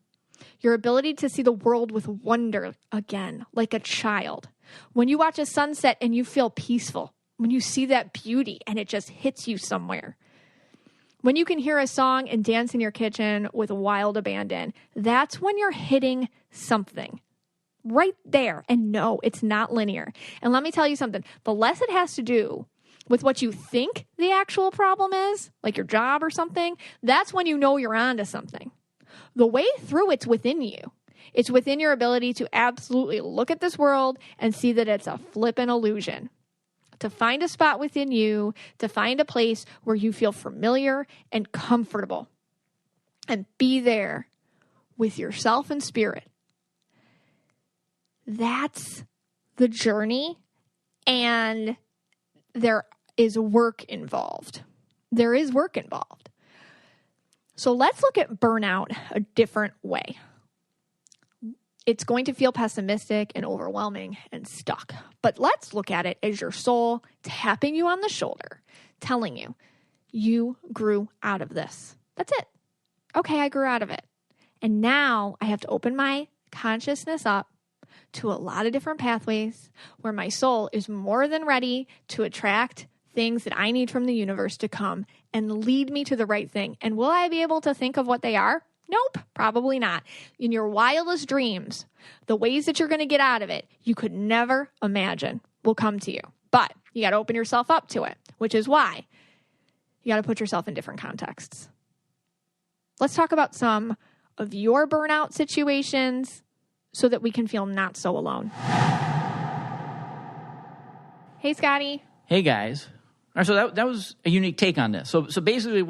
your ability to see the world with wonder again, like a child. When you watch a sunset and you feel peaceful, when you see that beauty and it just hits you somewhere. When you can hear a song and dance in your kitchen with wild abandon, that's when you're hitting something right there. And no, it's not linear. And let me tell you something, the less it has to do with what you think the actual problem is, like your job or something, that's when you know you're onto something. The way through it's within you. It's within your ability to absolutely look at this world and see that it's a flippin' illusion. To find a spot within you, to find a place where you feel familiar and comfortable. And be there with yourself and spirit. That's the journey, and there is work involved. There is work involved. So let's look at burnout a different way. It's going to feel pessimistic and overwhelming and stuck. But let's look at it as your soul tapping you on the shoulder, telling you, you grew out of this. That's it. Okay, I grew out of it. And now I have to open my consciousness up to a lot of different pathways where my soul is more than ready to attract things that I need from the universe to come and lead me to the right thing. And will I be able to think of what they are? Nope, probably not. In your wildest dreams, the ways that you're going to get out of it, you could never imagine will come to you. But you got to open yourself up to it, which is why you got to put yourself in different contexts. Let's talk about some of your burnout situations so that we can feel not so alone. Hey, Scotty. Hey, guys. All right, so that was a unique take on this. So basically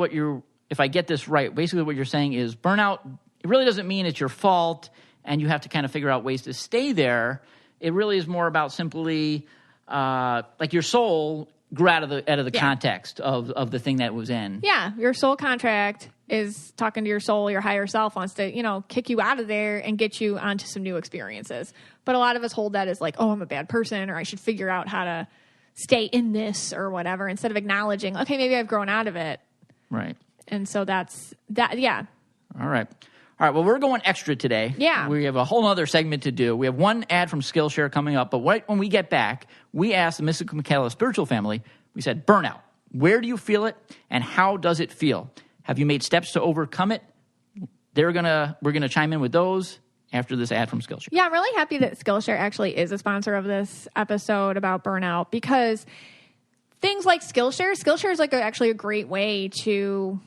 if I get this right, basically what you're saying is burnout, it really doesn't mean it's your fault and you have to kind of figure out ways to stay there. It really is more about simply like your soul grew out of the context of the thing that was in. Yeah, your soul contract is talking to your soul. Your higher self wants to, kick you out of there and get you onto some new experiences. But a lot of us hold that as like, oh, I'm a bad person, or I should figure out how to stay in this or whatever, instead of acknowledging, okay, maybe I've grown out of it. Right. And so that's that. Yeah. All right. Well, we're going extra today. Yeah. We have a whole other segment to do. We have one ad from Skillshare coming up, but right when we get back, we asked the Mystic Michaela spiritual family, we said, burnout, where do you feel it and how does it feel? Have you made steps to overcome it? We're gonna chime in with those after this ad from Skillshare. Yeah, I'm really happy that Skillshare actually is a sponsor of this episode about burnout, because things like Skillshare is like actually a great way to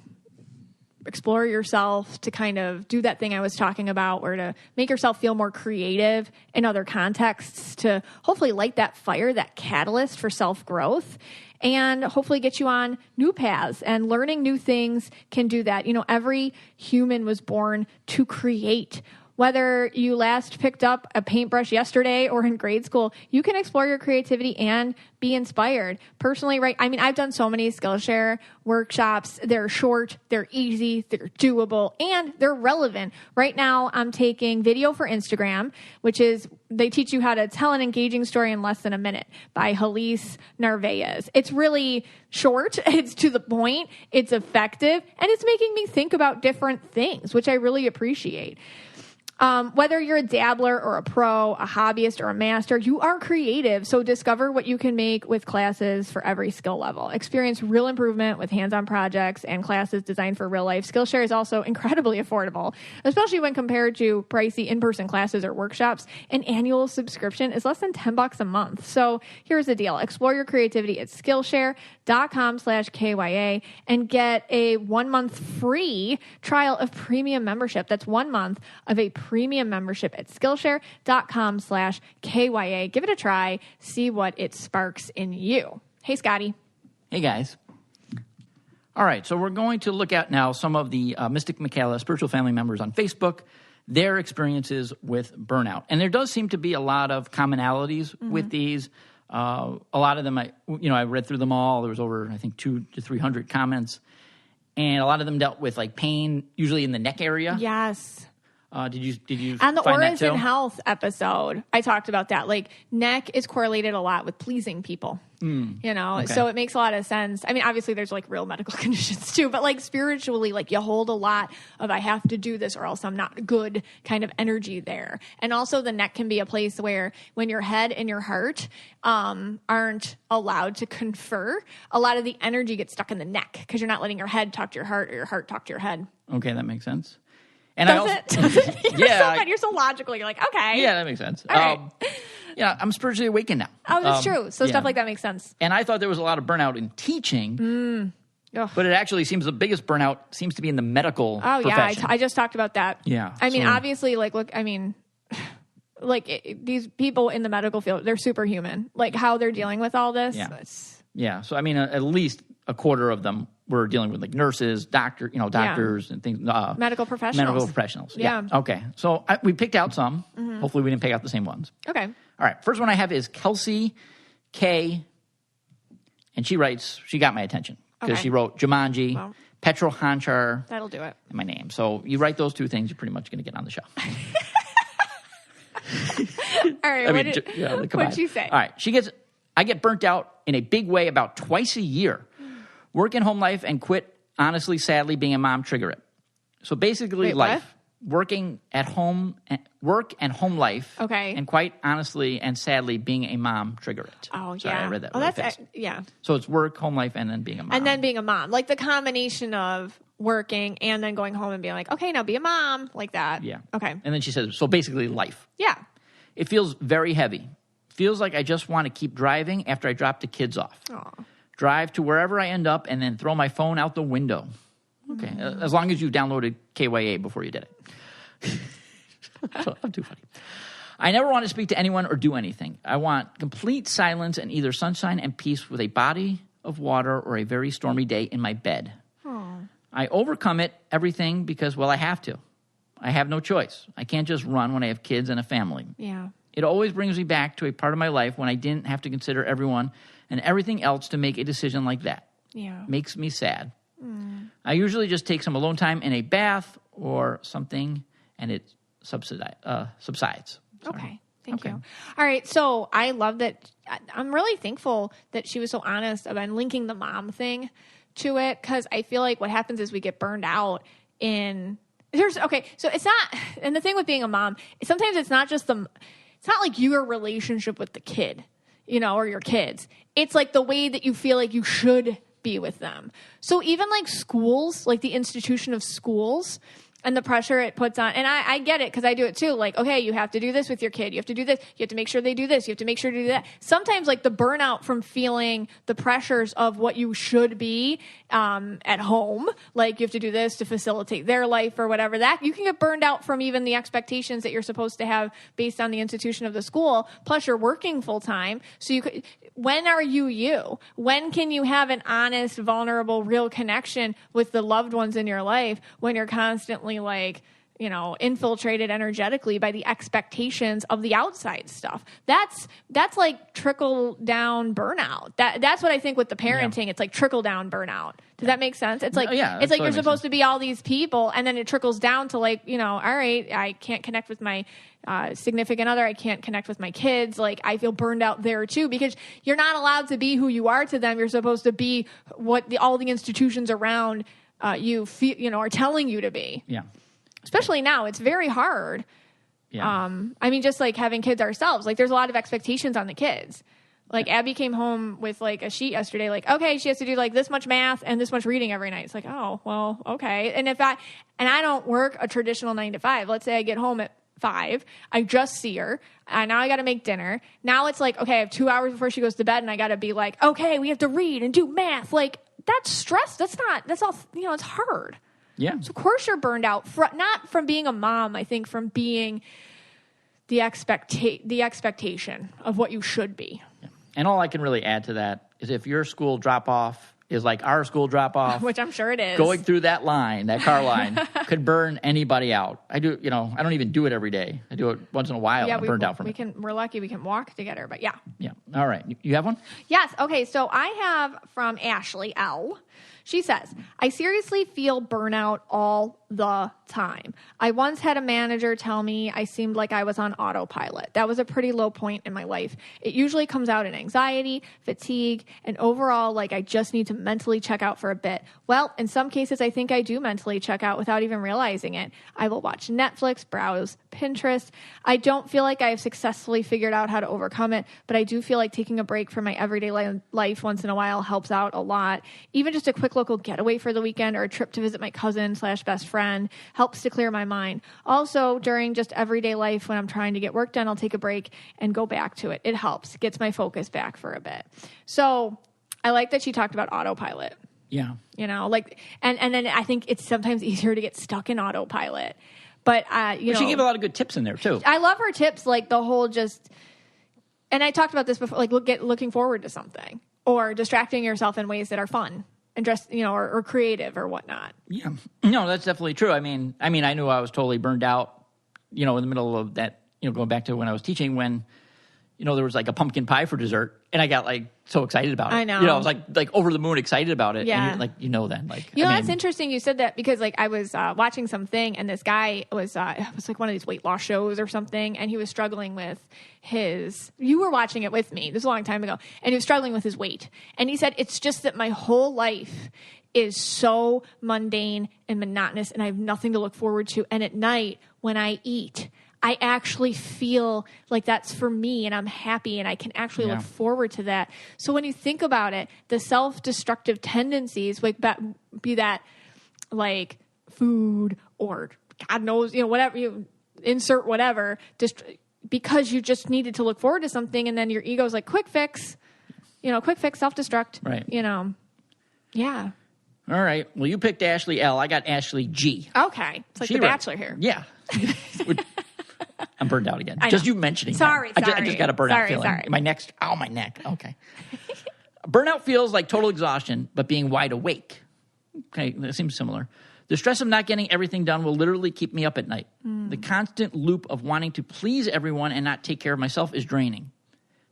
explore yourself, to kind of do that thing I was talking about, or to make yourself feel more creative in other contexts, to hopefully light that fire, that catalyst for self-growth, and hopefully get you on new paths. And learning new things can do that. Every human was born to create. Whether you last picked up a paintbrush yesterday or in grade school, you can explore your creativity and be inspired. Personally, right? I mean, I've done so many Skillshare workshops. They're short, they're easy, they're doable, and they're relevant. Right now, I'm taking Video for Instagram, which is, they teach you how to tell an engaging story in less than a minute by Halise Narvaez. It's really short, it's to the point, it's effective, and it's making me think about different things, which I really appreciate. Whether you're a dabbler or a pro, a hobbyist or a master, you are creative. So discover what you can make with classes for every skill level. Experience real improvement with hands-on projects and classes designed for real life. Skillshare is also incredibly affordable, especially when compared to pricey in-person classes or workshops. An annual subscription is less than $10 a month. So here's the deal. Explore your creativity at Skillshare.com/KYA and get a 1 month free trial of premium membership. That's 1 month of a premium membership at Skillshare.com/KYA. Give it a try. See what it sparks in you. Hey, Scotty. Hey, guys. All right, so we're going to look at now some of the Mystic Michaela spiritual family members on Facebook, their experiences with burnout. And there does seem to be a lot of commonalities with these. A lot of them, I read through them all. There was over, I think, 200 to 300 comments. And a lot of them dealt with like pain, usually in the neck area. Yes. Did you on the find Auras that too? and Health episode, I talked about that. Like, neck is correlated a lot with pleasing people. Okay. So it makes a lot of sense. I mean, obviously there's like real medical conditions too, but like spiritually, like you hold a lot of I have to do this or else I'm not good kind of energy there. And also the neck can be a place where when your head and your heart aren't allowed to confer, a lot of the energy gets stuck in the neck because you're not letting your head talk to your heart or your heart talk to your head. Okay, that makes sense. And Does it? You're so logical. You're like, okay. Yeah, that makes sense. All right. Yeah, I'm spiritually awakened now. Oh, that's true. So stuff like that makes sense. And I thought there was a lot of burnout in teaching, but it actually seems the biggest burnout seems to be in the medical profession. Yeah, I just talked about that. Yeah. I mean, obviously, these people in the medical field, they're superhuman. Like how they're dealing with all this. Yeah. So, I mean, at least a quarter of them were dealing with like nurses, doctors and things. Medical professionals. Yeah. Okay. So we picked out some. Hopefully we didn't pick out the same ones. Okay. All right. First one I have is Kelsey K. And she writes, she got my attention because she wrote Jumanji, Petrol Hanchar. That'll do it. And my name. So you write those two things, you're pretty much going to get on the show. All right. What'd she say? All right. I get burnt out in a big way about twice a year. Work and home life and quit, honestly, sadly, being a mom trigger it. So basically life. What? Working at home, work and home life. Okay. And quite honestly and sadly, being a mom trigger it. Oh, Sorry, yeah. I read that Oh, really that's fast. yeah. So it's work, home life, and then being a mom. And then being a mom. Like the combination of working and then going home and being like, okay, now be a mom. Like that. Yeah. Okay. And then she says, so basically life. Yeah. It feels very heavy. Feels like I just want to keep driving after I drop the kids off. Aw. Drive to wherever I end up and then throw my phone out the window. Okay. As long as you downloaded KYA before you did it. So, I'm too funny. I never want to speak to anyone or do anything. I want complete silence and either sunshine and peace with a body of water or a very stormy day in my bed. Aww. I overcome everything because, well, I have to. I have no choice. I can't just run when I have kids and a family. Yeah. It always brings me back to a part of my life when I didn't have to consider everyone and everything else to make a decision like that. Yeah. Makes me sad. I usually just take some alone time in a bath or something, and it subsides. Okay. Thank you. All right. So I love that. I'm really thankful that she was so honest about linking the mom thing to it, because I feel like what happens is we get burned out so it's not, and the thing with being a mom, sometimes it's not just it's not like your relationship with the kid, or your kids. It's like the way that you feel like you should be with them. So even like schools, like the institution of schools and the pressure it puts on, and I get it because I do it too. Like, okay, you have to do this with your kid. You have to do this. You have to make sure they do this. You have to make sure to do that. Sometimes like the burnout from feeling the pressures of what you should be at home, like you have to do this to facilitate their life or whatever, that you can get burned out from even the expectations that you're supposed to have based on the institution of the school. Plus you're working full time. So when are you? When can you have an honest, vulnerable, real connection with the loved ones in your life when you're constantly like infiltrated energetically by the expectations of the outside stuff. That's like trickle down burnout. That's what I think with the parenting. It's like trickle down burnout. Does that make sense? It's like, it's like you're supposed to be all these people, and then it trickles down to like, all right, I can't connect with my significant other. I can't connect with my kids. Like, I feel burned out there too, because you're not allowed to be who you are to them. You're supposed to be what all the institutions around you feel, are telling you to be. Yeah. Especially now, it's very hard. Yeah. Just like having kids ourselves, like there's a lot of expectations on the kids. Like Abby came home with like a sheet yesterday, like, okay, she has to do like this much math and this much reading every night. It's like, oh, well, okay. And I don't work a traditional 9 to 5. Let's say I get home at 5. I just see her. And now I got to make dinner. Now it's like, okay, I have 2 hours before she goes to bed, and I got to be like, okay, we have to read and do math. Like, that's stress. That's all, it's hard. Yeah. So of course you're burned out, not from being a mom, I think from being the expectation of what you should be. Yeah. And all I can really add to that is if your school drop-off is like our school drop-off. Which I'm sure it is. Going through that car line, could burn anybody out. I do, I don't even do it every day. I do it once in a while. Yeah, I'm burned out from it. We're lucky we can walk together, but yeah. Yeah. All right. You have one? Yes. Okay. So I have from Ashley L. She says, I seriously feel burnout all the time. I once had a manager tell me I seemed like I was on autopilot. That was a pretty low point in my life. It usually comes out in anxiety, fatigue, and overall, like I just need to mentally check out for a bit. Well, in some cases, I think I do mentally check out without even realizing it. I will watch Netflix, browse Pinterest. I don't feel like I have successfully figured out how to overcome it, but I do feel like taking a break from my everyday life once in a while helps out a lot. Even just a quick local getaway for the weekend or a trip to visit my cousin/best friend helps to clear my mind. Also, during just everyday life when I'm trying to get work done, I'll take a break and go back to it. It helps, gets my focus back for a bit. So I like that she talked about autopilot. Yeah. And then I think it's sometimes easier to get stuck in autopilot. But, she gave a lot of good tips in there too. I love her tips, like the whole and I talked about this before, like looking forward to something or distracting yourself in ways that are fun. And or creative or whatnot. Yeah. No, that's definitely true. I mean, I knew I was totally burned out, in the middle of that, going back to when I was teaching when, there was like a pumpkin pie for dessert and I got like so excited about it. I know. I was like over the moon excited about it. Yeah. And then. That's interesting you said that because like I was watching something and this guy was, it was like one of these weight loss shows or something. And he was struggling with you were watching it with me. This is a long time ago. And he was struggling with his weight. And he said, it's just that my whole life is so mundane and monotonous and I have nothing to look forward to. And at night when I eat, I actually feel like that's for me and I'm happy and I can actually look forward to that. So when you think about it, the self-destructive tendencies, like be that like food or God knows, whatever, you insert whatever, just because you just needed to look forward to something and then your ego's like, quick fix, self-destruct, right. Yeah. All right. Well, you picked Ashley L. I got Ashley G. Okay. It's like The Bachelor here. Yeah. I'm burned out again. Just you mentioning Sorry. I just got a burnout feeling. Sorry. My neck. Okay. Burnout feels like total exhaustion, but being wide awake. Okay, that seems similar. The stress of not getting everything done will literally keep me up at night. The constant loop of wanting to please everyone and not take care of myself is draining.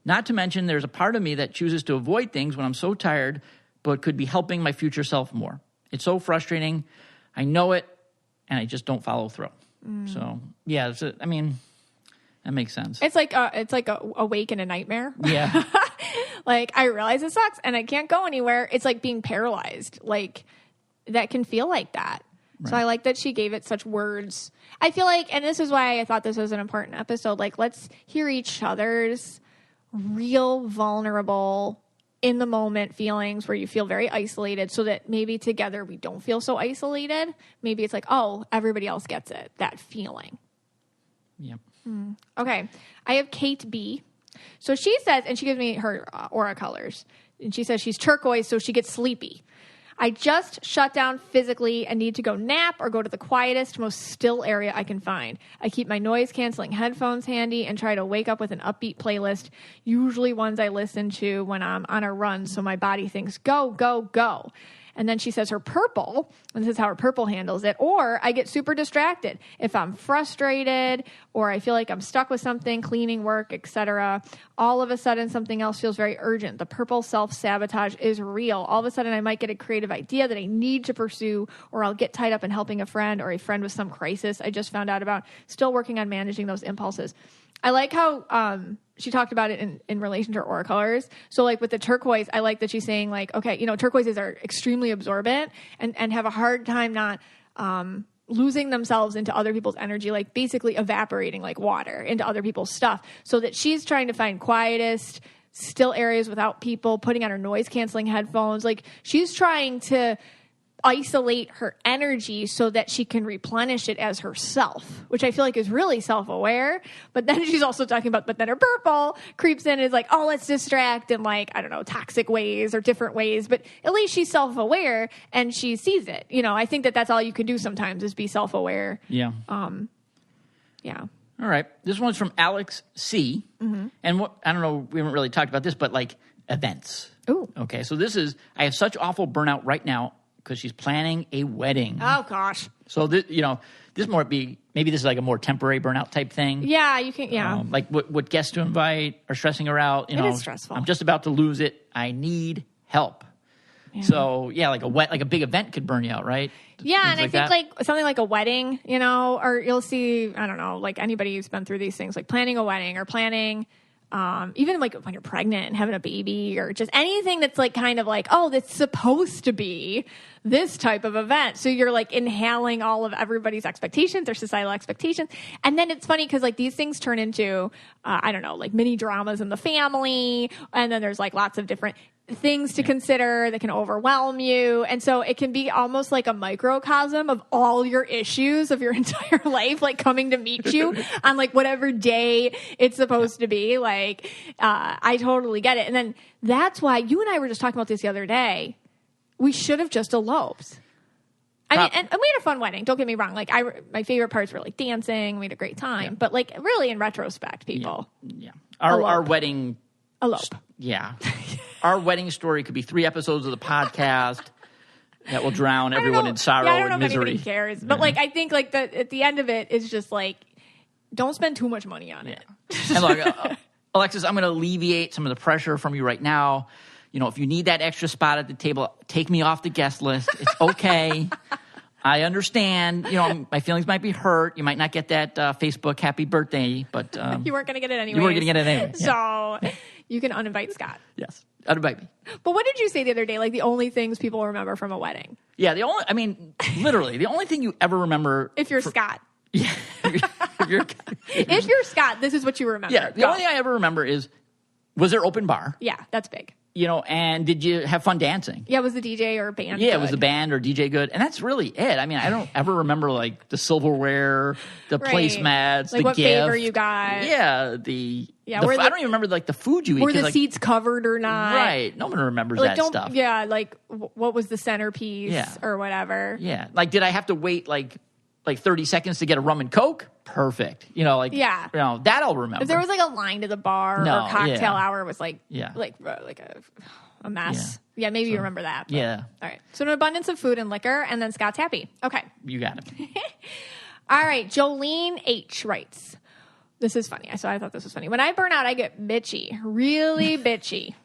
Not to mention there's a part of me that chooses to avoid things when I'm so tired, but could be helping my future self more. It's so frustrating. I know it, and I just don't follow through. So, yeah, that makes sense. It's like awake in a nightmare. Yeah. Like, I realize it sucks, and I can't go anywhere. It's like being paralyzed. Like, that can feel like that. Right. So I like that she gave it such words. I feel like, and this is why I thought this was an important episode, like, let's hear each other's real vulnerable in the moment feelings where you feel very isolated so that maybe together we don't feel so isolated. Maybe it's like, oh, everybody else gets it, that feeling. Yep. Okay. I have Kate B. So she says, and she gives me her aura colors, and she says she's turquoise, so she gets sleepy. I just shut down physically and need to go nap or go to the quietest, most still area I can find. I keep my noise-canceling headphones handy and try to wake up with an upbeat playlist, usually ones I listen to when I'm on a run so my body thinks, go, go, go. And then she says her purple, and this is how her purple handles it, or I get super distracted. If I'm frustrated or I feel like I'm stuck with something, cleaning, work, etc., all of a sudden something else feels very urgent. The purple self-sabotage is real. All of a sudden I might get a creative idea that I need to pursue, or I'll get tied up in helping a friend or a friend with some crisis I just found out about. Still working on managing those impulses. I like how she talked about it in relation to her aura colors. So like with the turquoise, I like that she's saying like, okay, you know, turquoises are extremely absorbent and have a hard time not losing themselves into other people's energy, like basically evaporating like water into other people's stuff. So that she's trying to find quietest, still areas without people, putting on her noise canceling headphones. Like she's trying to isolate her energy so that she can replenish it as herself, which I feel like is really self-aware. But then she's also talking about, but then her purple creeps in and is like, oh, let's distract in like, I don't know, toxic ways or different ways. But at least she's self-aware and she sees it. You know, I think that that's all you can do sometimes is be self-aware. Yeah. Yeah. All right. This one's from Alex C. Mm-hmm. And what, I don't know, we haven't really talked about this, but like events. Ooh. Okay. So this is, I have such awful burnout right now because she's planning a wedding. Oh, gosh. So, this might be, maybe this is like a more temporary burnout type thing. Yeah, you can, yeah. Like what guests to invite are stressing her out. You know, it is stressful. I'm just about to lose it. I need help. Yeah. So, yeah, like a big event could burn you out, right? Yeah, and I think like something like a wedding, you know, or you'll see, I don't know, like anybody who's been through these things, like planning a wedding or planning even like when you're pregnant and having a baby or just anything that's like kind of like, oh, that's supposed to be this type of event. So you're like inhaling all of everybody's expectations or societal expectations. And then it's funny because like these things turn into, I don't know, like mini dramas in the family. And then there's like lots of different things to consider that can overwhelm you. And so it can be almost like a microcosm of all your issues of your entire life, like coming to meet you on like whatever day it's supposed to be. Like, I totally get it. And then that's why you and I were just talking about this the other day. We should have just eloped. I mean, and we had a fun wedding. Don't get me wrong. Like my favorite parts were like dancing. We had a great time, but like really in retrospect, people. Yeah. Our wedding. Elope. Yeah. Our wedding story could be 3 episodes of the podcast that will drown everyone in sorrow I don't know and if misery. Anybody cares. But like, I think like at the end of it is just like, don't spend too much money on it. And look, Alexis, I'm going to alleviate some of the pressure from you right now. You know, if you need that extra spot at the table, take me off the guest list. It's okay. I understand. You know, my feelings might be hurt. You might not get that Facebook happy birthday, but you weren't going to get it anyway. You weren't going to get it anyway. Yeah. So you can uninvite Scott. Yes, uninvite me. But what did you say the other day? Like the only things people remember from a wedding? Yeah, literally, the only thing you ever remember. If you're Scott. Yeah. If you're Scott, this is what you remember. Yeah, the only thing I ever remember is, was there open bar? Yeah, that's big. You know, and did you have fun dancing? Yeah, was the DJ or band Yeah, good? it was the band or DJ good. And that's really it. I mean, I don't ever remember, like, the silverware, the placemats, like the what gift. favor you got. Yeah, I don't even remember, like, the food you eat. Were the seats covered or not? Right. No one remembers that stuff. Yeah, like, what was the centerpiece or whatever. Yeah. Like, did I have to wait, like 30 seconds to get a rum and Coke? Perfect. You know, like, that I'll remember. If there was like a line to the bar or cocktail hour was like a mess. Yeah, maybe you remember that. But. Yeah. All right. So an abundance of food and liquor, and then Scott's happy. Okay. You got it. All right. Jolene H. writes, this is funny. So I thought this was funny. When I burn out, I get bitchy, really bitchy.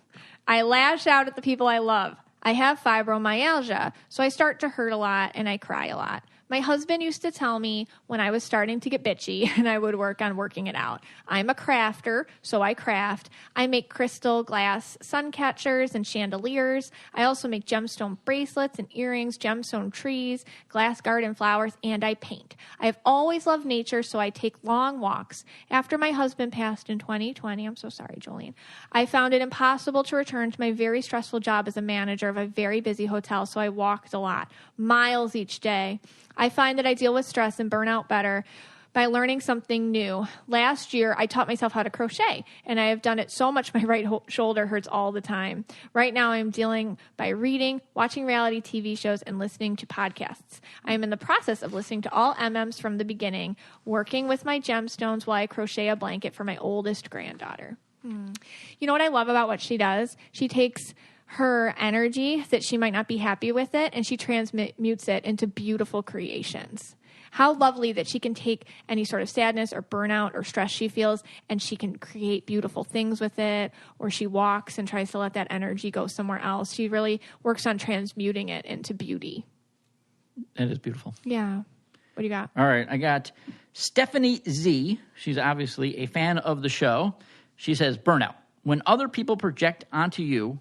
I lash out at the people I love. I have fibromyalgia, so I start to hurt a lot and I cry a lot. My husband used to tell me when I was starting to get bitchy and I would work on working it out. I'm a crafter, so I craft. I make crystal glass sun catchers and chandeliers. I also make gemstone bracelets and earrings, gemstone trees, glass garden flowers, and I paint. I have always loved nature, so I take long walks. After my husband passed in 2020, I'm so sorry, Jolene, I found it impossible to return to my very stressful job as a manager of a very busy hotel, so I walked a lot, miles each day. I find that I deal with stress and burnout better by learning something new. Last year, I taught myself how to crochet, and I have done it so much my right shoulder hurts all the time. Right now, I'm dealing by reading, watching reality TV shows, and listening to podcasts. I am in the process of listening to all MMs from the beginning, working with my gemstones while I crochet a blanket for my oldest granddaughter. You know what I love about what she does? She takes her energy that she might not be happy with it, and she transmutes it into beautiful creations. How lovely that she can take any sort of sadness or burnout or stress she feels, and she can create beautiful things with it, or she walks and tries to let that energy go somewhere else. She really works on transmuting it into beauty. It is beautiful. Yeah. What do you got? All right. I got Stephanie Z. She's obviously a fan of the show. She says, burnout. When other people project onto you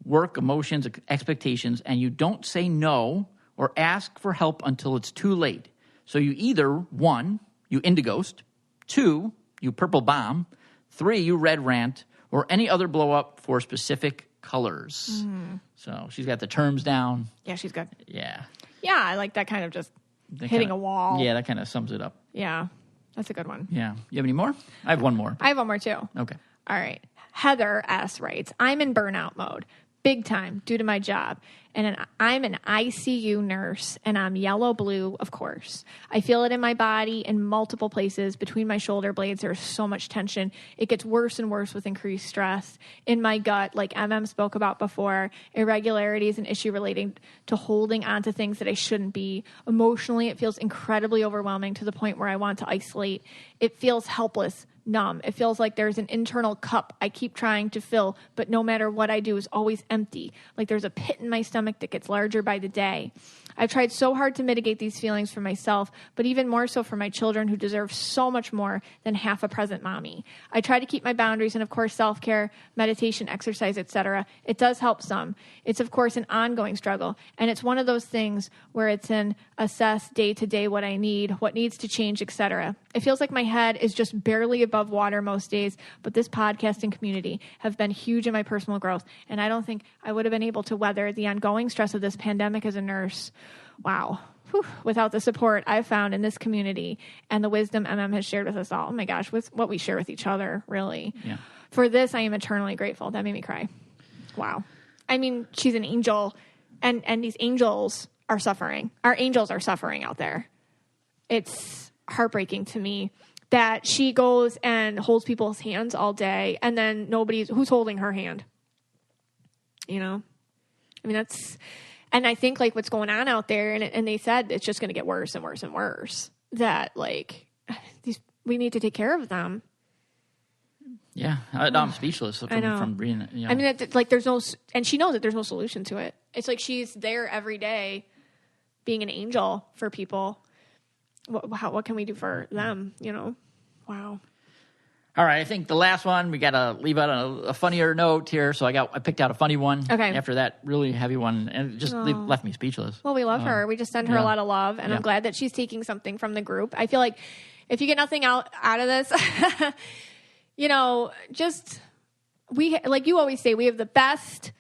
work, emotions, expectations, and you don't say no or ask for help until it's too late. So you either, 1, you indighost, 2, you purple bomb, 3, you red rant, or any other blow up for specific colors. So she's got the terms down. Yeah, she's good. Yeah. Yeah, I like that kind of just hitting a wall. Yeah, that kind of sums it up. Yeah, that's a good one. Yeah. You have any more? I have one more. I have one more too. Okay. All right. Heather S. writes, I'm in burnout mode, big time, due to my job. And I'm an ICU nurse, and I'm yellow-blue, of course. I feel it in my body in multiple places. Between my shoulder blades, there's so much tension. It gets worse and worse with increased stress. In my gut, like spoke about before, irregularity is an issue relating to holding on to things that I shouldn't be. Emotionally, it feels incredibly overwhelming to the point where I want to isolate. It feels helpless, numb. It feels like there's an internal cup I keep trying to fill, but no matter what I do is always empty. Like there's a pit in my stomach that gets larger by the day. I've tried so hard to mitigate these feelings for myself, but even more so for my children who deserve so much more than half a present mommy. I try to keep my boundaries and, of course, self-care, meditation, exercise, etc. It does help some. It's, of course, an ongoing struggle, and it's one of those things where it's an assess day-to-day what I need, what needs to change, etc. It feels like my head is just barely above water most days, but this podcasting community have been huge in my personal growth, and I don't think I would have been able to weather the ongoing stress of this pandemic as a nurse. Wow. Whew. Without the support I've found in this community and the wisdom has shared with us all. Oh my gosh, with what we share with each other, really. Yeah. For this, I am eternally grateful. That made me cry. Wow. I mean, she's an angel, and these angels are suffering. Our angels are suffering out there. It's heartbreaking to me that she goes and holds people's hands all day, and then who's holding her hand? You know? I mean, and I think like what's going on out there, and they said it's just going to get worse and worse and worse, that like we need to take care of them. Yeah. I'm speechless from reading it. Yeah. I mean, like there's no, and she knows that there's no solution to it. It's like she's there every day being an angel for people. What can we do for them? You know? Wow. All right, I think the last one, we got to leave out a funnier note here. So I picked out a funny one after that really heavy one, and it just left me speechless. Well, we love her. We just send her a lot of love, and I'm glad that she's taking something from the group. I feel like if you get nothing out of this, you know, just like you always say, we have the best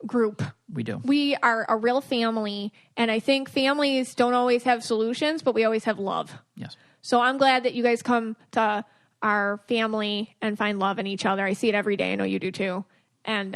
group. We do. We are a real family, and I think families don't always have solutions, but we always have love. Yes. So I'm glad that you guys come to our family and find love in each other. I see it every day. I know you do too. And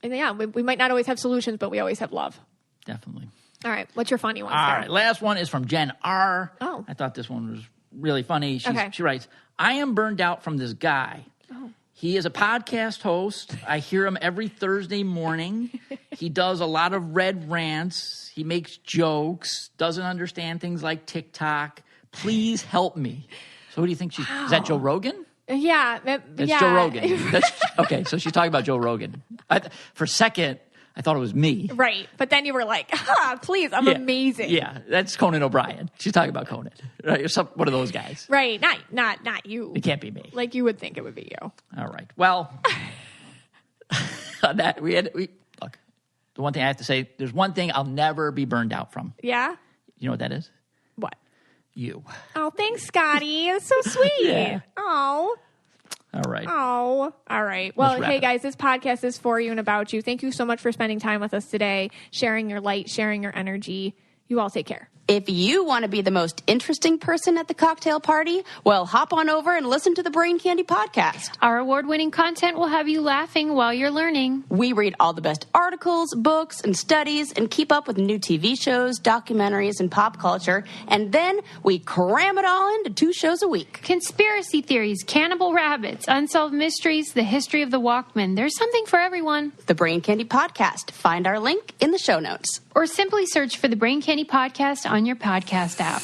yeah, we might not always have solutions, but we always have love. Definitely. All right. What's your funny one? All right. Last one is from Jen R. Oh. I thought this one was really funny. She writes, I am burned out from this guy. Oh. He is a podcast host. I hear him every Thursday morning. He does a lot of red rants. He makes jokes, doesn't understand things like TikTok. Please help me. So who do you think is that Joe Rogan? Yeah. That's Joe Rogan. Okay, so she's talking about Joe Rogan. For a second, I thought it was me. Right. But then you were like, please, I'm amazing. Yeah, that's Conan O'Brien. She's talking about Conan. Right? You're one of those guys. Right. Not you. It can't be me. Like you would think it would be you. All right. Well, on that, look, the one thing I have to say, there's one thing I'll never be burned out from. Yeah? You know what that is? What? You. Oh, thanks, Scotty. It's so sweet. Yeah. Oh. All right. Oh, all right. Well, hey, guys, this podcast is for you and about you. Thank you so much for spending time with us today, sharing your light, sharing your energy. You all take care. If you want to be the most interesting person at the cocktail party, well, hop on over and listen to the Brain Candy podcast. Our award-winning content will have you laughing while you're learning. We read all the best articles, books, and studies and keep up with new TV shows, documentaries, and pop culture. And then we cram it all into 2 shows a week. Conspiracy theories, cannibal rabbits, unsolved mysteries, the history of the Walkman. There's something for everyone. The Brain Candy podcast. Find our link in the show notes. Or simply search for the Brain Candy podcast on your podcast app.